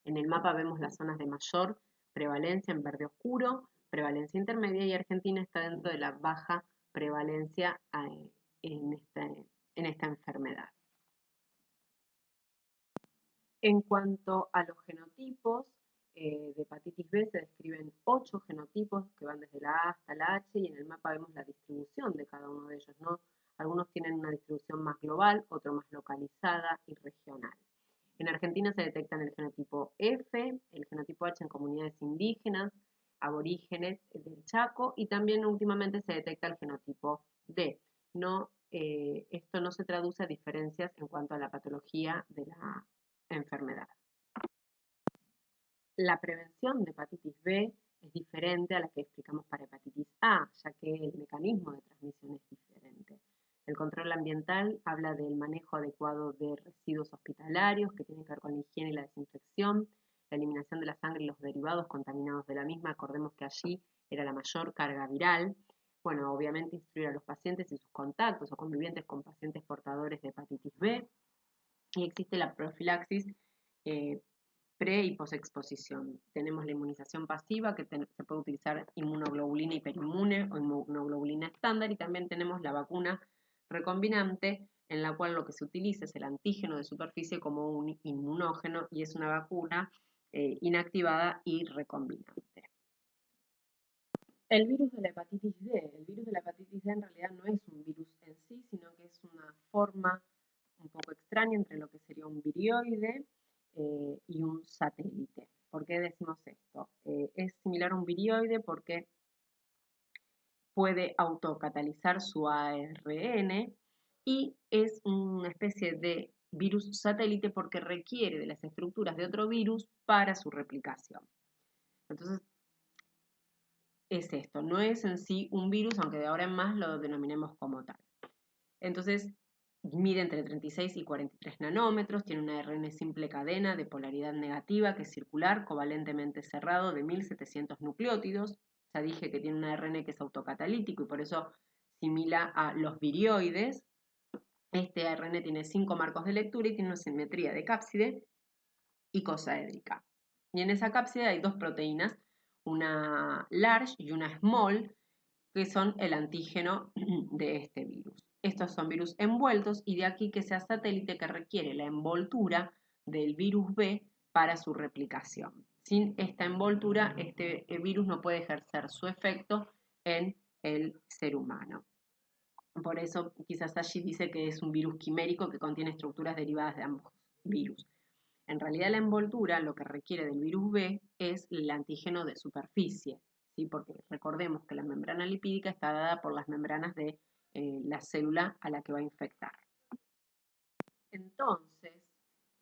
En el mapa vemos las zonas de mayor prevalencia en verde oscuro, prevalencia intermedia, y Argentina está dentro de la baja prevalencia en esta enfermedad. En cuanto a los genotipos de hepatitis B, se describen 8 genotipos que van desde la A hasta la H, y en el mapa vemos la distribución de cada uno de ellos, ¿no? Algunos tienen una distribución más global, otro más localizada y regional. En Argentina se detectan el genotipo F, el genotipo H en comunidades indígenas, aborígenes del Chaco y también últimamente se detecta el genotipo D. No, esto no se traduce a diferencias en cuanto a la patología de la enfermedad. La prevención de hepatitis B es diferente a la que explicamos para hepatitis A, ya que el mecanismo de transmisión es diferente. El control ambiental habla del manejo adecuado de residuos hospitalarios, que tiene que ver con la higiene y la desinfección, la eliminación de la sangre y los derivados contaminados de la misma. Acordemos que allí era la mayor carga viral. Bueno, obviamente instruir a los pacientes y sus contactos o convivientes con pacientes portadores de hepatitis B. Y existe la profilaxis pre y posexposición. Tenemos la inmunización pasiva, que se puede utilizar inmunoglobulina hiperinmune o inmunoglobulina estándar, y también tenemos la vacuna recombinante, en la cual lo que se utiliza es el antígeno de superficie como un inmunógeno y es una vacuna inactivada y recombinante. El virus de la hepatitis D. El virus de la hepatitis D en realidad no es un virus en sí, sino que es una forma un poco extraña entre lo que sería un virioide y un satélite. ¿Por qué decimos esto? Es similar a un virioide porque puede autocatalizar su ARN y es una especie de virus satélite porque requiere de las estructuras de otro virus para su replicación. Entonces, es esto, no es en sí un virus, aunque de ahora en más lo denominemos como tal. Entonces, mide entre 36 y 43 nanómetros, tiene un ARN simple cadena de polaridad negativa que es circular, covalentemente cerrado de 1700 nucleótidos. Ya dije que tiene un ARN que es autocatalítico y por eso simila a los virioides. Este ARN tiene 5 marcos de lectura y tiene una simetría de cápside y cosaédrica. Y en esa cápside hay dos proteínas, una large y una small, que son el antígeno de este virus. Estos son virus envueltos y de aquí que sea satélite que requiere la envoltura del virus B para su replicación. Sin esta envoltura, este virus no puede ejercer su efecto en el ser humano. Por eso quizás allí dice que es un virus quimérico que contiene estructuras derivadas de ambos virus. En realidad la envoltura lo que requiere del virus B es el antígeno de superficie, ¿sí? Porque recordemos que la membrana lipídica está dada por las membranas de la célula a la que va a infectar. Entonces,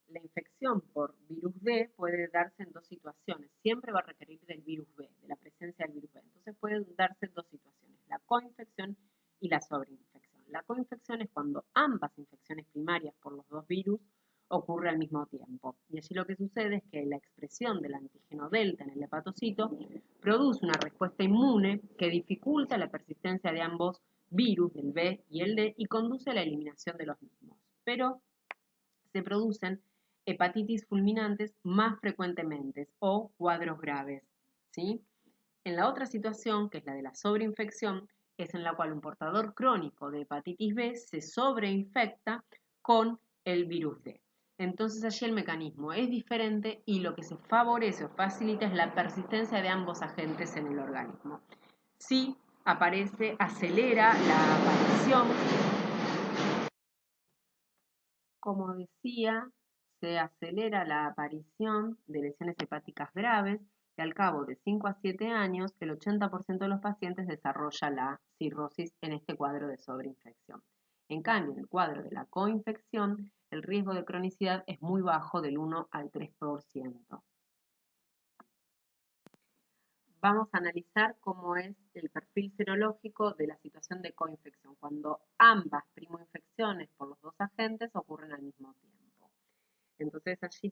la infección por virus B puede darse en dos situaciones. Siempre va a requerir del virus B, de la presencia del virus B. Entonces pueden darse dos situaciones, la coinfección y la sobreinfección. La coinfección es cuando ambas infecciones primarias por los dos virus ocurre al mismo tiempo. Y allí lo que sucede es que la expresión del antígeno delta en el hepatocito produce una respuesta inmune que dificulta la persistencia de ambos virus, del B y el D, y conduce a la eliminación de los mismos. Pero se producen hepatitis fulminantes más frecuentemente o cuadros graves, ¿sí? En la otra situación, que es la de la sobreinfección, es en la cual un portador crónico de hepatitis B se sobreinfecta con el virus D. Entonces allí el mecanismo es diferente y lo que se favorece o facilita es la persistencia de ambos agentes en el organismo. Si aparece, acelera la aparición. Como decía, se acelera la aparición de lesiones hepáticas graves y al cabo de 5 a 7 años el 80% de los pacientes desarrolla la cirrosis en este cuadro de sobreinfección. En cambio, en el cuadro de la coinfección, el riesgo de cronicidad es muy bajo, del 1 al 3%. Vamos a analizar cómo es el perfil serológico de la situación de coinfección, cuando ambas primoinfecciones por los dos agentes ocurren al mismo tiempo. Entonces allí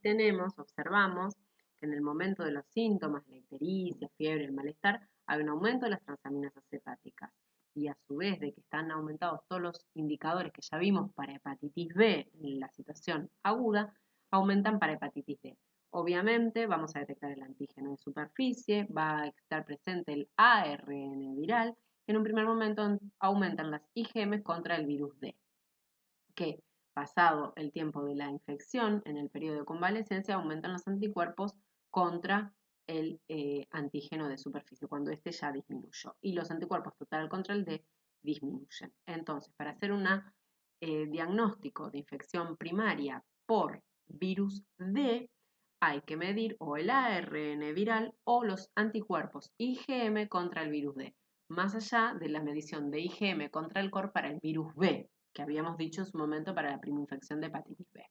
observamos que en el momento de los síntomas, la ictericia, fiebre, el malestar, hay un aumento de las transaminasas hepáticas. Y a su vez de que están aumentados todos los indicadores que ya vimos para hepatitis B en la situación aguda, aumentan para hepatitis D. Obviamente vamos a detectar el antígeno de superficie, va a estar presente el ARN viral, que en un primer momento aumentan las IgM contra el virus D, que pasado el tiempo de la infección, en el periodo de convalecencia, aumentan los anticuerpos contra el antígeno de superficie, cuando este ya disminuyó. Y los anticuerpos total contra el D disminuyen. Entonces, para hacer un diagnóstico de infección primaria por virus D, hay que medir o el ARN viral o los anticuerpos IgM contra el virus D, más allá de la medición de IgM contra el core para el virus B, que habíamos dicho en su momento para la primoinfección de hepatitis B.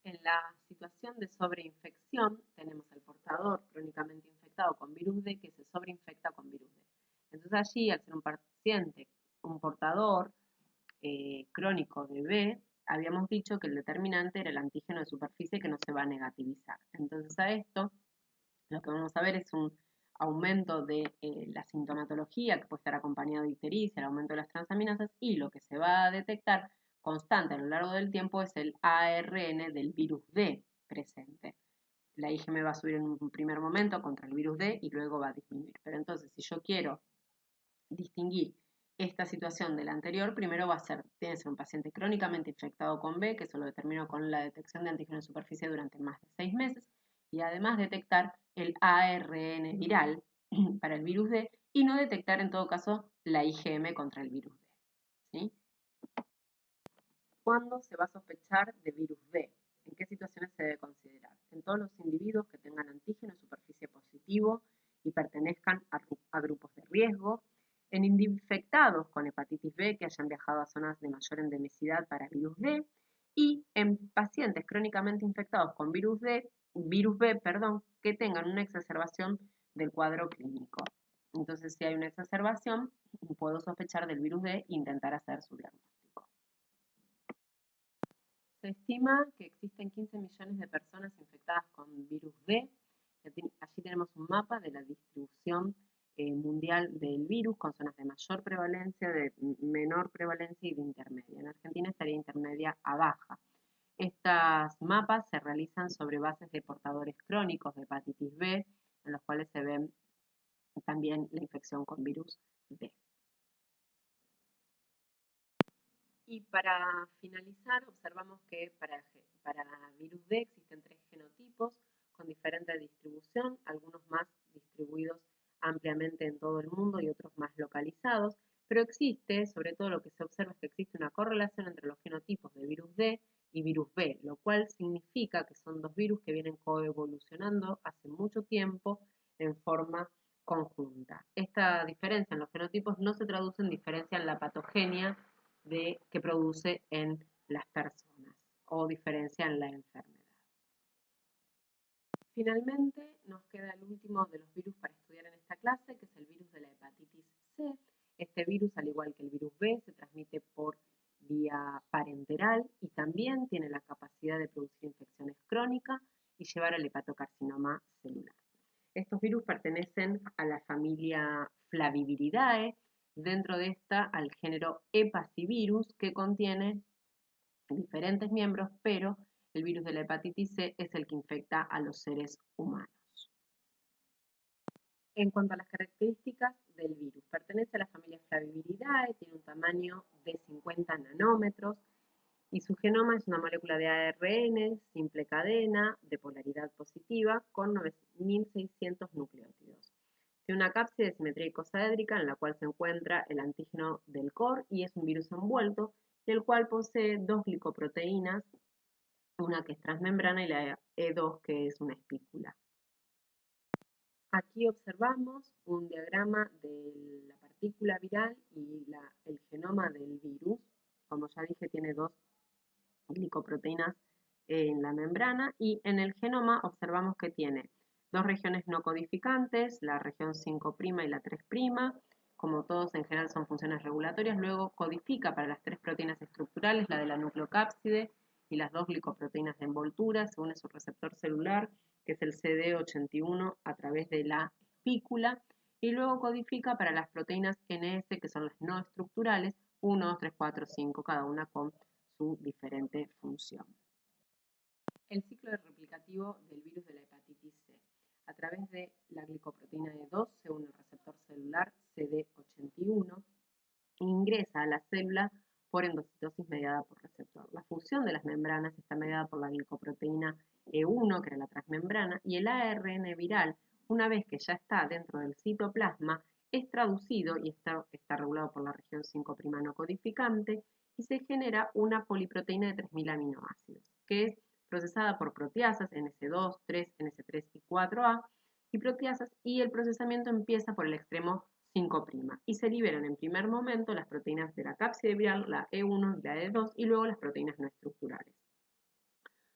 En la situación de sobreinfección tenemos al portador crónicamente infectado con virus D que se sobreinfecta con virus D. Entonces allí, al ser un paciente, un portador crónico de B, habíamos dicho que el determinante era el antígeno de superficie que no se va a negativizar. Entonces a esto lo que vamos a ver es un aumento de la sintomatología que puede estar acompañado de ictericia, el aumento de las transaminasas, y lo que se va a detectar constante a lo largo del tiempo es el ARN del virus D presente. La IgM va a subir en un primer momento contra el virus D y luego va a disminuir. Pero entonces, si yo quiero distinguir esta situación de la anterior, primero tiene que ser un paciente crónicamente infectado con B, que eso lo determino con la detección de antígeno en superficie durante más de 6 meses, y además detectar el ARN viral para el virus D y no detectar en todo caso la IgM contra el virus D. ¿Sí? ¿Cuándo se va a sospechar de virus D? ¿En qué situaciones se debe considerar? En todos los individuos que tengan antígeno en superficie positivo y pertenezcan a grupos de riesgo, en infectados con hepatitis B que hayan viajado a zonas de mayor endemicidad para virus D y en pacientes crónicamente infectados con virus B, que tengan una exacerbación del cuadro clínico. Entonces, si hay una exacerbación, puedo sospechar del virus D e intentar hacer su diagnóstico. Se estima que existen 15 millones de personas infectadas con virus D. Allí tenemos un mapa de la distribución mundial del virus con zonas de mayor prevalencia, de menor prevalencia y de intermedia. En Argentina estaría intermedia a baja. Estas mapas se realizan sobre bases de portadores crónicos de hepatitis B, en los cuales se ven también la infección con virus D. Y para finalizar, observamos que para virus D existen 3 genotipos con diferente distribución, algunos más distribuidos ampliamente en todo el mundo y otros más localizados, pero existe, sobre todo lo que se observa es que existe una correlación entre los genotipos de virus D y virus B, lo cual significa que son dos virus que vienen coevolucionando hace mucho tiempo en forma conjunta. Esta diferencia en los genotipos no se traduce en diferencia en la patogenia que produce en las personas o diferencia en la enfermedad. Finalmente nos queda el último de los virus para estudiar en esta clase, que es el virus de la hepatitis C. Este virus, al igual que el virus B, se transmite por vía parenteral y también tiene la capacidad de producir infecciones crónicas y llevar al hepatocarcinoma celular. Estos virus pertenecen a la familia Flaviviridae, dentro de esta al género Hepacivirus, que contiene diferentes miembros, pero el virus de la hepatitis C es el que infecta a los seres humanos. En cuanto a las características del virus, pertenece a la familia Flaviviridae, tiene un tamaño de 50 nanómetros y su genoma es una molécula de ARN, simple cadena, de polaridad positiva, con 9.600 nucleótidos. Tiene una cápside de simetría icosaédrica en la cual se encuentra el antígeno del core y es un virus envuelto, el cual posee dos glicoproteínas, una que es transmembrana y la E2 que es una espícula. Aquí observamos un diagrama de la partícula viral y el genoma del virus. Como ya dije, tiene dos glicoproteínas en la membrana y en el genoma observamos que tiene dos regiones no codificantes, la región 5' y la 3', como todos en general son funciones regulatorias, luego codifica para las tres proteínas estructurales, la de la nucleocápside y las dos glicoproteínas de envoltura, según su receptor celular, que es el CD81 a través de la espícula, y luego codifica para las proteínas NS, que son las no estructurales, 1, 2, 3, 4, 5, cada una con su diferente función. El ciclo replicativo del virus de la hepatitis C. A través de la glicoproteína E2 se une el receptor celular CD81 e ingresa a la célula por endocitosis mediada por receptor. La fusión de las membranas está mediada por la glicoproteína E1, que era la transmembrana, y el ARN viral, una vez que ya está dentro del citoplasma, es traducido y está regulado por la región 5' no codificante y se genera una poliproteína de 3.000 aminoácidos, que es procesada por proteasas NS2, 3, NS3 y 4A, y proteasas, y el procesamiento empieza por el extremo 5' y se liberan en primer momento las proteínas de la cápside viral, la E1 y la E2, y luego las proteínas no estructurales.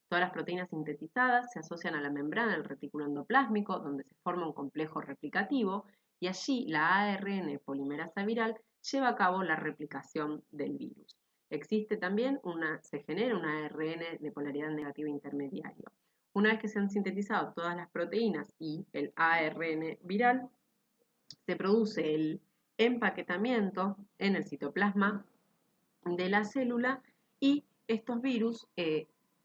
Todas las proteínas sintetizadas se asocian a la membrana del retículo endoplásmico, donde se forma un complejo replicativo, y allí la ARN polimerasa viral lleva a cabo la replicación del virus. Existe también se genera una ARN de polaridad negativa intermediario. Una vez que se han sintetizado todas las proteínas y el ARN viral, se produce el empaquetamiento en el citoplasma de la célula, y estos virus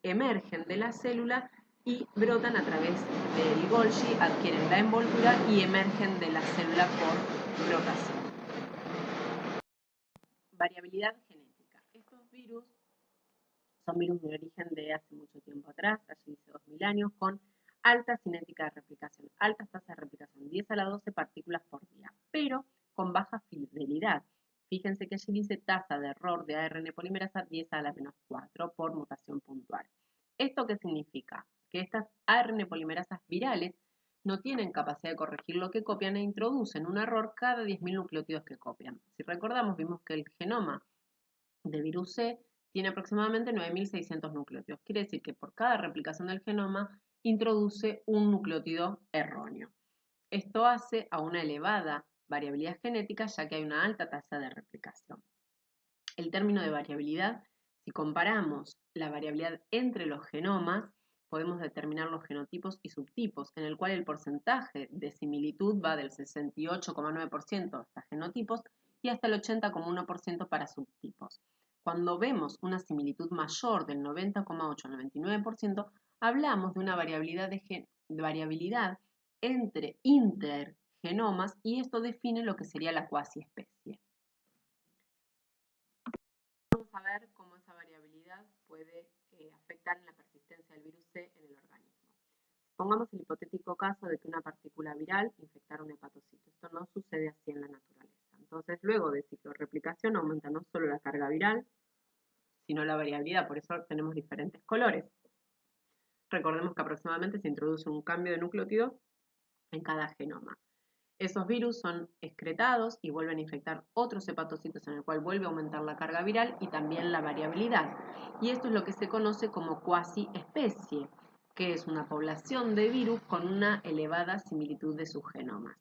emergen de la célula y brotan a través del Golgi, adquieren la envoltura y emergen de la célula por brotación. Variabilidad genética. Estos virus son virus de origen de hace mucho tiempo atrás, allí dice 2000 años, con alta cinética de replicación, altas tasas de replicación, 10 a la 12 partículas por día, pero con baja fidelidad. Fíjense que allí dice tasa de error de ARN polimerasa 10 a la menos 4 por mutación puntual. ¿Esto qué significa? Que estas ARN polimerasas virales no tienen capacidad de corregir lo que copian e introducen un error cada 10.000 nucleótidos que copian. Si recordamos, vimos que el genoma de virus C tiene aproximadamente 9.600 nucleótidos. Quiere decir que por cada replicación del genoma introduce un nucleótido erróneo. Esto hace a una elevada variabilidad genética, ya que hay una alta tasa de replicación. El término de variabilidad, si comparamos la variabilidad entre los genomas, podemos determinar los genotipos y subtipos, en el cual el porcentaje de similitud va del 68,9% hasta genotipos y hasta el 80,1% para subtipos. Cuando vemos una similitud mayor del 90,8 al 99%, hablamos de una variabilidad entre intergenomas, y esto define lo que sería la cuasiespecie. Vamos a ver cómo esa variabilidad puede afectar en la persistencia del virus C en el organismo. Pongamos el hipotético caso de que una partícula viral infectara un hepatocito. Esto no sucede así en la naturaleza. Entonces, luego de ciclorreplicación aumenta no solo la carga viral, sino la variabilidad. Por eso tenemos diferentes colores. Recordemos que aproximadamente se introduce un cambio de nucleótido en cada genoma. Esos virus son excretados y vuelven a infectar otros hepatocitos, en el cual vuelve a aumentar la carga viral y también la variabilidad. Y esto es lo que se conoce como cuasiespecie, que es una población de virus con una elevada similitud de sus genomas.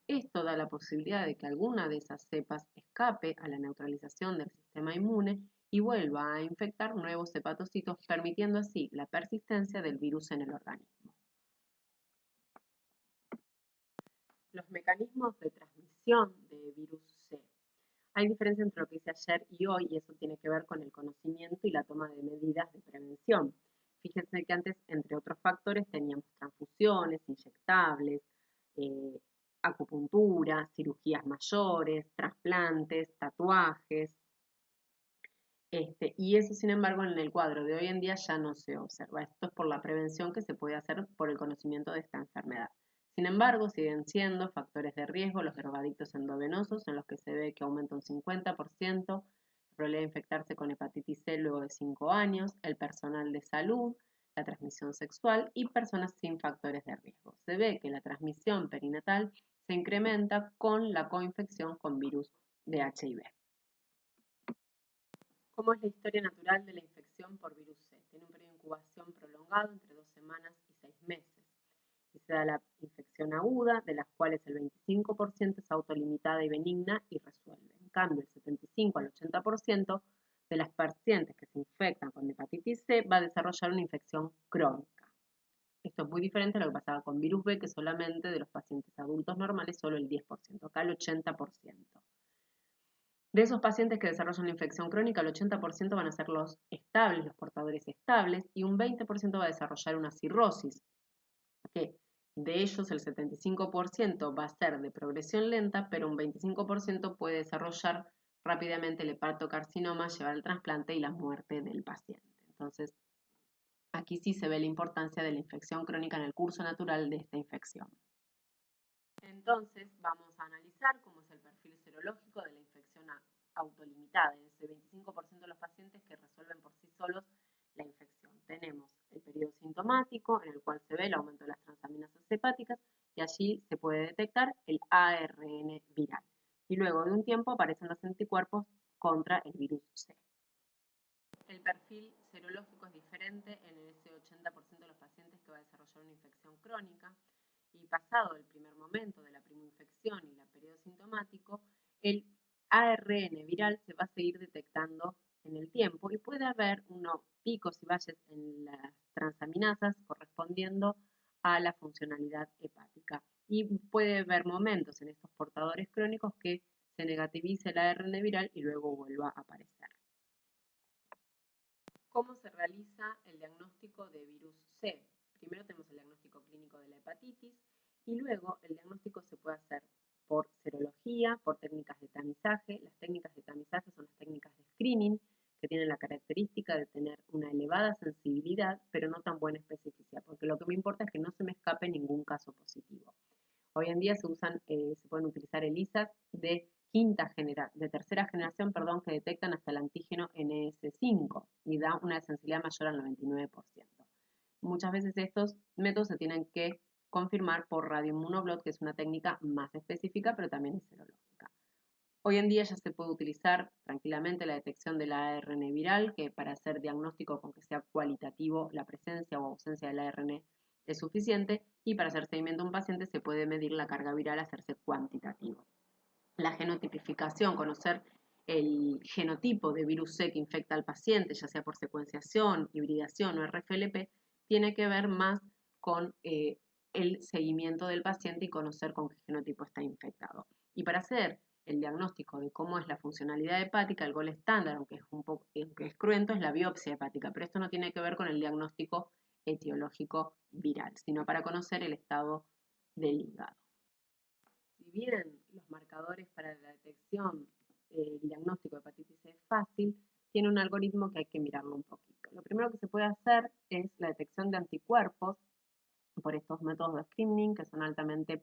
Esto da la posibilidad de que alguna de esas cepas escape a la neutralización del sistema inmune y vuelva a infectar nuevos hepatocitos, permitiendo así la persistencia del virus en el organismo. Los mecanismos de transmisión de virus C. Hay diferencia entre lo que hice ayer y hoy, y eso tiene que ver con el conocimiento y la toma de medidas de prevención. Fíjense que antes, entre otros factores, teníamos transfusiones, inyectables, acupuntura, cirugías mayores, trasplantes, tatuajes. Y eso, sin embargo, en el cuadro de hoy en día ya no se observa. Esto es por la prevención que se puede hacer por el conocimiento de esta enfermedad. Sin embargo, siguen siendo factores de riesgo los drogadictos endovenosos, en los que se ve que aumenta un 50% la probabilidad de infectarse con hepatitis C luego de 5 años, el personal de salud, la transmisión sexual y personas sin factores de riesgo. Se ve que la transmisión perinatal se incrementa con la coinfección con virus de HIV. ¿Cómo es la historia natural de la infección por virus C? Tiene un periodo de incubación prolongado entre 2 semanas y 6 meses. Y se da la infección aguda, de las cuales el 25% es autolimitada y benigna y resuelve. En cambio, el 75 al 80% de las pacientes que se infectan con hepatitis C va a desarrollar una infección crónica. Esto es muy diferente a lo que pasaba con virus B, que solamente de los pacientes adultos normales, solo el 10%, acá el 80%. De esos pacientes que desarrollan una infección crónica, el 80% van a ser los estables, los portadores estables, y un 20% va a desarrollar una cirrosis, que de ellos el 75% va a ser de progresión lenta, pero un 25% puede desarrollar rápidamente el hepatocarcinoma, llevar al trasplante y la muerte del paciente. Entonces, aquí sí se ve la importancia de la infección crónica en el curso natural de esta infección. Entonces, vamos a analizar cómo es el perfil serológico de la infección autolimitada, en ese 25% de los pacientes que resuelven por sí solos la infección. Tenemos el periodo sintomático en el cual se ve el aumento de las transaminasas hepáticas y allí se puede detectar el ARN viral. Y luego de un tiempo aparecen los anticuerpos contra el virus C. El perfil serológico es diferente en ese 80% de los pacientes que va a desarrollar una infección crónica y pasado el primer momento de la primoinfección y el periodo sintomático, el ARN viral se va a seguir detectando en el tiempo y puede haber unos picos y valles en las transaminasas correspondiendo a la funcionalidad hepática. Y puede haber momentos en estos portadores crónicos que se negativice el ARN viral y luego vuelva a aparecer. ¿Cómo se realiza el diagnóstico de virus C? Primero tenemos el diagnóstico clínico de la hepatitis y luego el diagnóstico se puede hacer por serología, por técnicas de tamizaje. Las técnicas de tamizaje son las técnicas de screening que tienen la característica de tener una elevada sensibilidad, pero no tan buena especificidad, porque lo que me importa es que no se me escape ningún caso positivo. Hoy en día se pueden utilizar ELISAs de tercera generación, que detectan hasta el antígeno NS5 y da una sensibilidad mayor al 99%. Muchas veces estos métodos se tienen que confirmar por radioinmunoblot, que es una técnica más específica, pero también es serológica. Hoy en día ya se puede utilizar tranquilamente la detección del ARN viral, que para hacer diagnóstico con que sea cualitativo la presencia o ausencia del ARN es suficiente, y para hacer seguimiento a un paciente se puede medir la carga viral, hacerse cuantitativo. La genotipificación, conocer el genotipo de virus C que infecta al paciente, ya sea por secuenciación, hibridación o RFLP, tiene que ver más con el seguimiento del paciente y conocer con qué genotipo está infectado. Y para hacer el diagnóstico de cómo es la funcionalidad hepática, el gold estándar, aunque es cruento, es la biopsia hepática, pero esto no tiene que ver con el diagnóstico etiológico viral, sino para conocer el estado del hígado. Si bien los marcadores para la detección y diagnóstico de hepatitis C es fácil, tiene un algoritmo que hay que mirarlo un poquito. Lo primero que se puede hacer es la detección de anticuerpos por estos métodos de screening que son altamente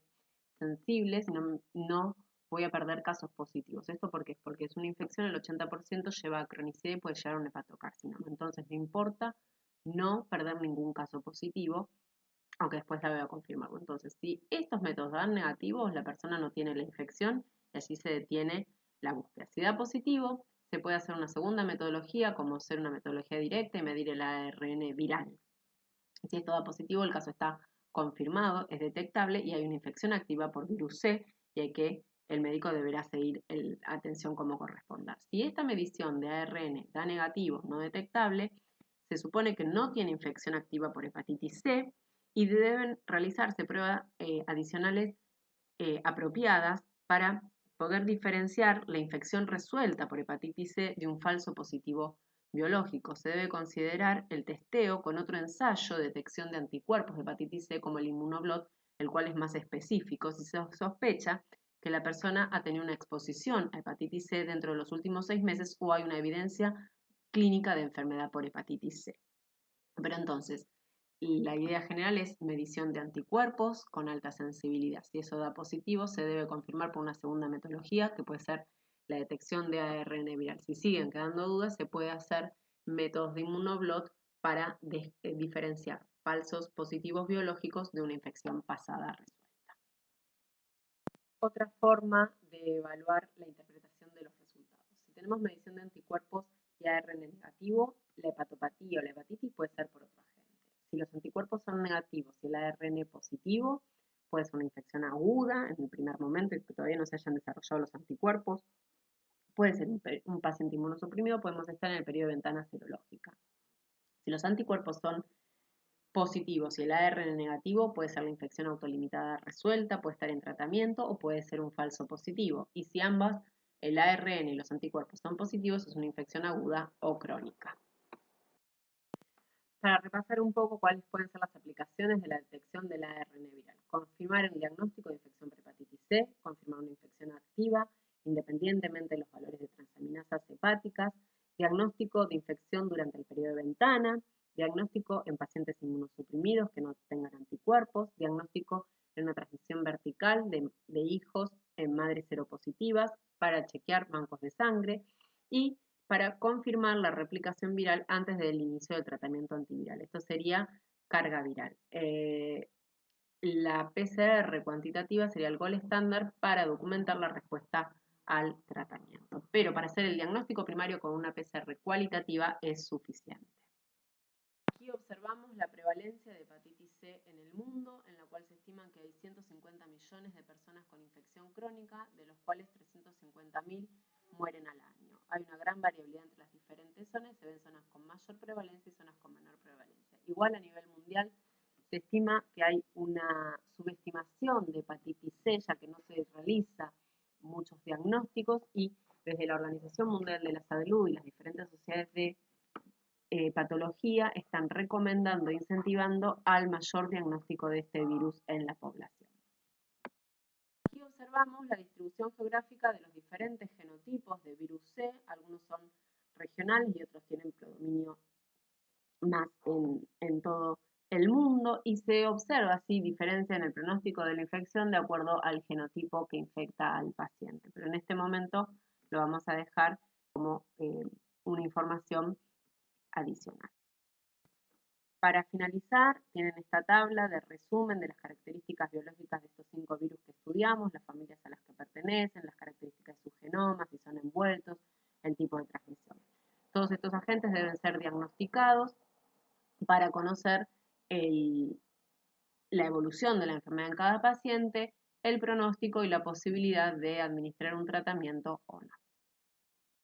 sensibles y no voy a perder casos positivos. ¿Esto por qué? Porque es una infección, el 80% lleva a cronicidad y puede llegar a un hepatocarcinoma. Entonces me importa no perder ningún caso positivo, aunque después la voy a confirmar. Entonces, si estos métodos dan negativos, la persona no tiene la infección y allí se detiene la búsqueda. Si da positivo, se puede hacer una segunda metodología, como hacer una metodología directa y medir el ARN viral. Si esto da positivo, el caso está confirmado, es detectable y hay una infección activa por virus C y el médico deberá seguir la atención como corresponda. Si esta medición de ARN da negativo, no detectable, se supone que no tiene infección activa por hepatitis C y deben realizarse pruebas adicionales apropiadas para poder diferenciar la infección resuelta por hepatitis C de un falso positivo biológico. Se debe considerar el testeo con otro ensayo de detección de anticuerpos de hepatitis C como el inmunoblot, el cual es más específico si se sospecha que la persona ha tenido una exposición a hepatitis C dentro de los últimos 6 meses o hay una evidencia clínica de enfermedad por hepatitis C. Pero entonces, la idea general es medición de anticuerpos con alta sensibilidad. Si eso da positivo, se debe confirmar por una segunda metodología, que puede ser la detección de ARN viral. Si siguen quedando dudas, se puede hacer métodos de inmunoblot para diferenciar falsos positivos biológicos de una infección pasada resuelta. Otra forma de evaluar la interpretación de los resultados. Si tenemos medición de anticuerpos y ARN negativo, la hepatopatía o la hepatitis puede ser por otro agente. Si los anticuerpos son negativos y el ARN positivo, puede ser una infección aguda en el primer momento y que todavía no se hayan desarrollado los anticuerpos. Puede ser un paciente inmunosuprimido, podemos estar en el periodo de ventana serológica. Si los anticuerpos son positivos y el ARN negativo, puede ser la infección autolimitada resuelta, puede estar en tratamiento o puede ser un falso positivo. Y si ambas, el ARN y los anticuerpos son positivos, es una infección aguda o crónica. Para repasar un poco cuáles pueden ser las aplicaciones de la detección del ARN viral. Confirmar el diagnóstico de infección por hepatitis C, confirmar una infección activa, independientemente de los valores de transaminasas hepáticas, diagnóstico de infección durante el periodo de ventana, diagnóstico en pacientes inmunosuprimidos que no tengan anticuerpos, diagnóstico en una transmisión vertical de hijos en madres seropositivas para chequear bancos de sangre y para confirmar la replicación viral antes del inicio del tratamiento antiviral. Esto sería carga viral. La PCR cuantitativa sería el gold estándar para documentar la respuesta al tratamiento. Pero para hacer el diagnóstico primario con una PCR cualitativa es suficiente. Aquí observamos la prevalencia de hepatitis C en el mundo, en la cual se estima que hay 150 millones de personas con infección crónica, de los cuales 350.000 mueren al año. Hay una gran variabilidad entre las diferentes zonas, se ven zonas con mayor prevalencia y zonas con menor prevalencia. Igual a nivel mundial se estima que hay una subestimación de hepatitis C, ya que no se realiza muchos diagnósticos y desde la Organización Mundial de la Salud y las diferentes sociedades de patología están recomendando e incentivando al mayor diagnóstico de este virus en la población. Aquí observamos la distribución geográfica de los diferentes genotipos de virus C, algunos son regionales y otros tienen predominio más en todo el mundo, y se observa así diferencia en el pronóstico de la infección de acuerdo al genotipo que infecta al paciente. Pero en este momento lo vamos a dejar como una información adicional. Para finalizar, tienen esta tabla de resumen de las características biológicas de estos 5 virus que estudiamos, las familias a las que pertenecen, las características de sus genomas, si son envueltos, el tipo de transmisión. Todos estos agentes deben ser diagnosticados para conocer la evolución de la enfermedad en cada paciente, el pronóstico y la posibilidad de administrar un tratamiento o no.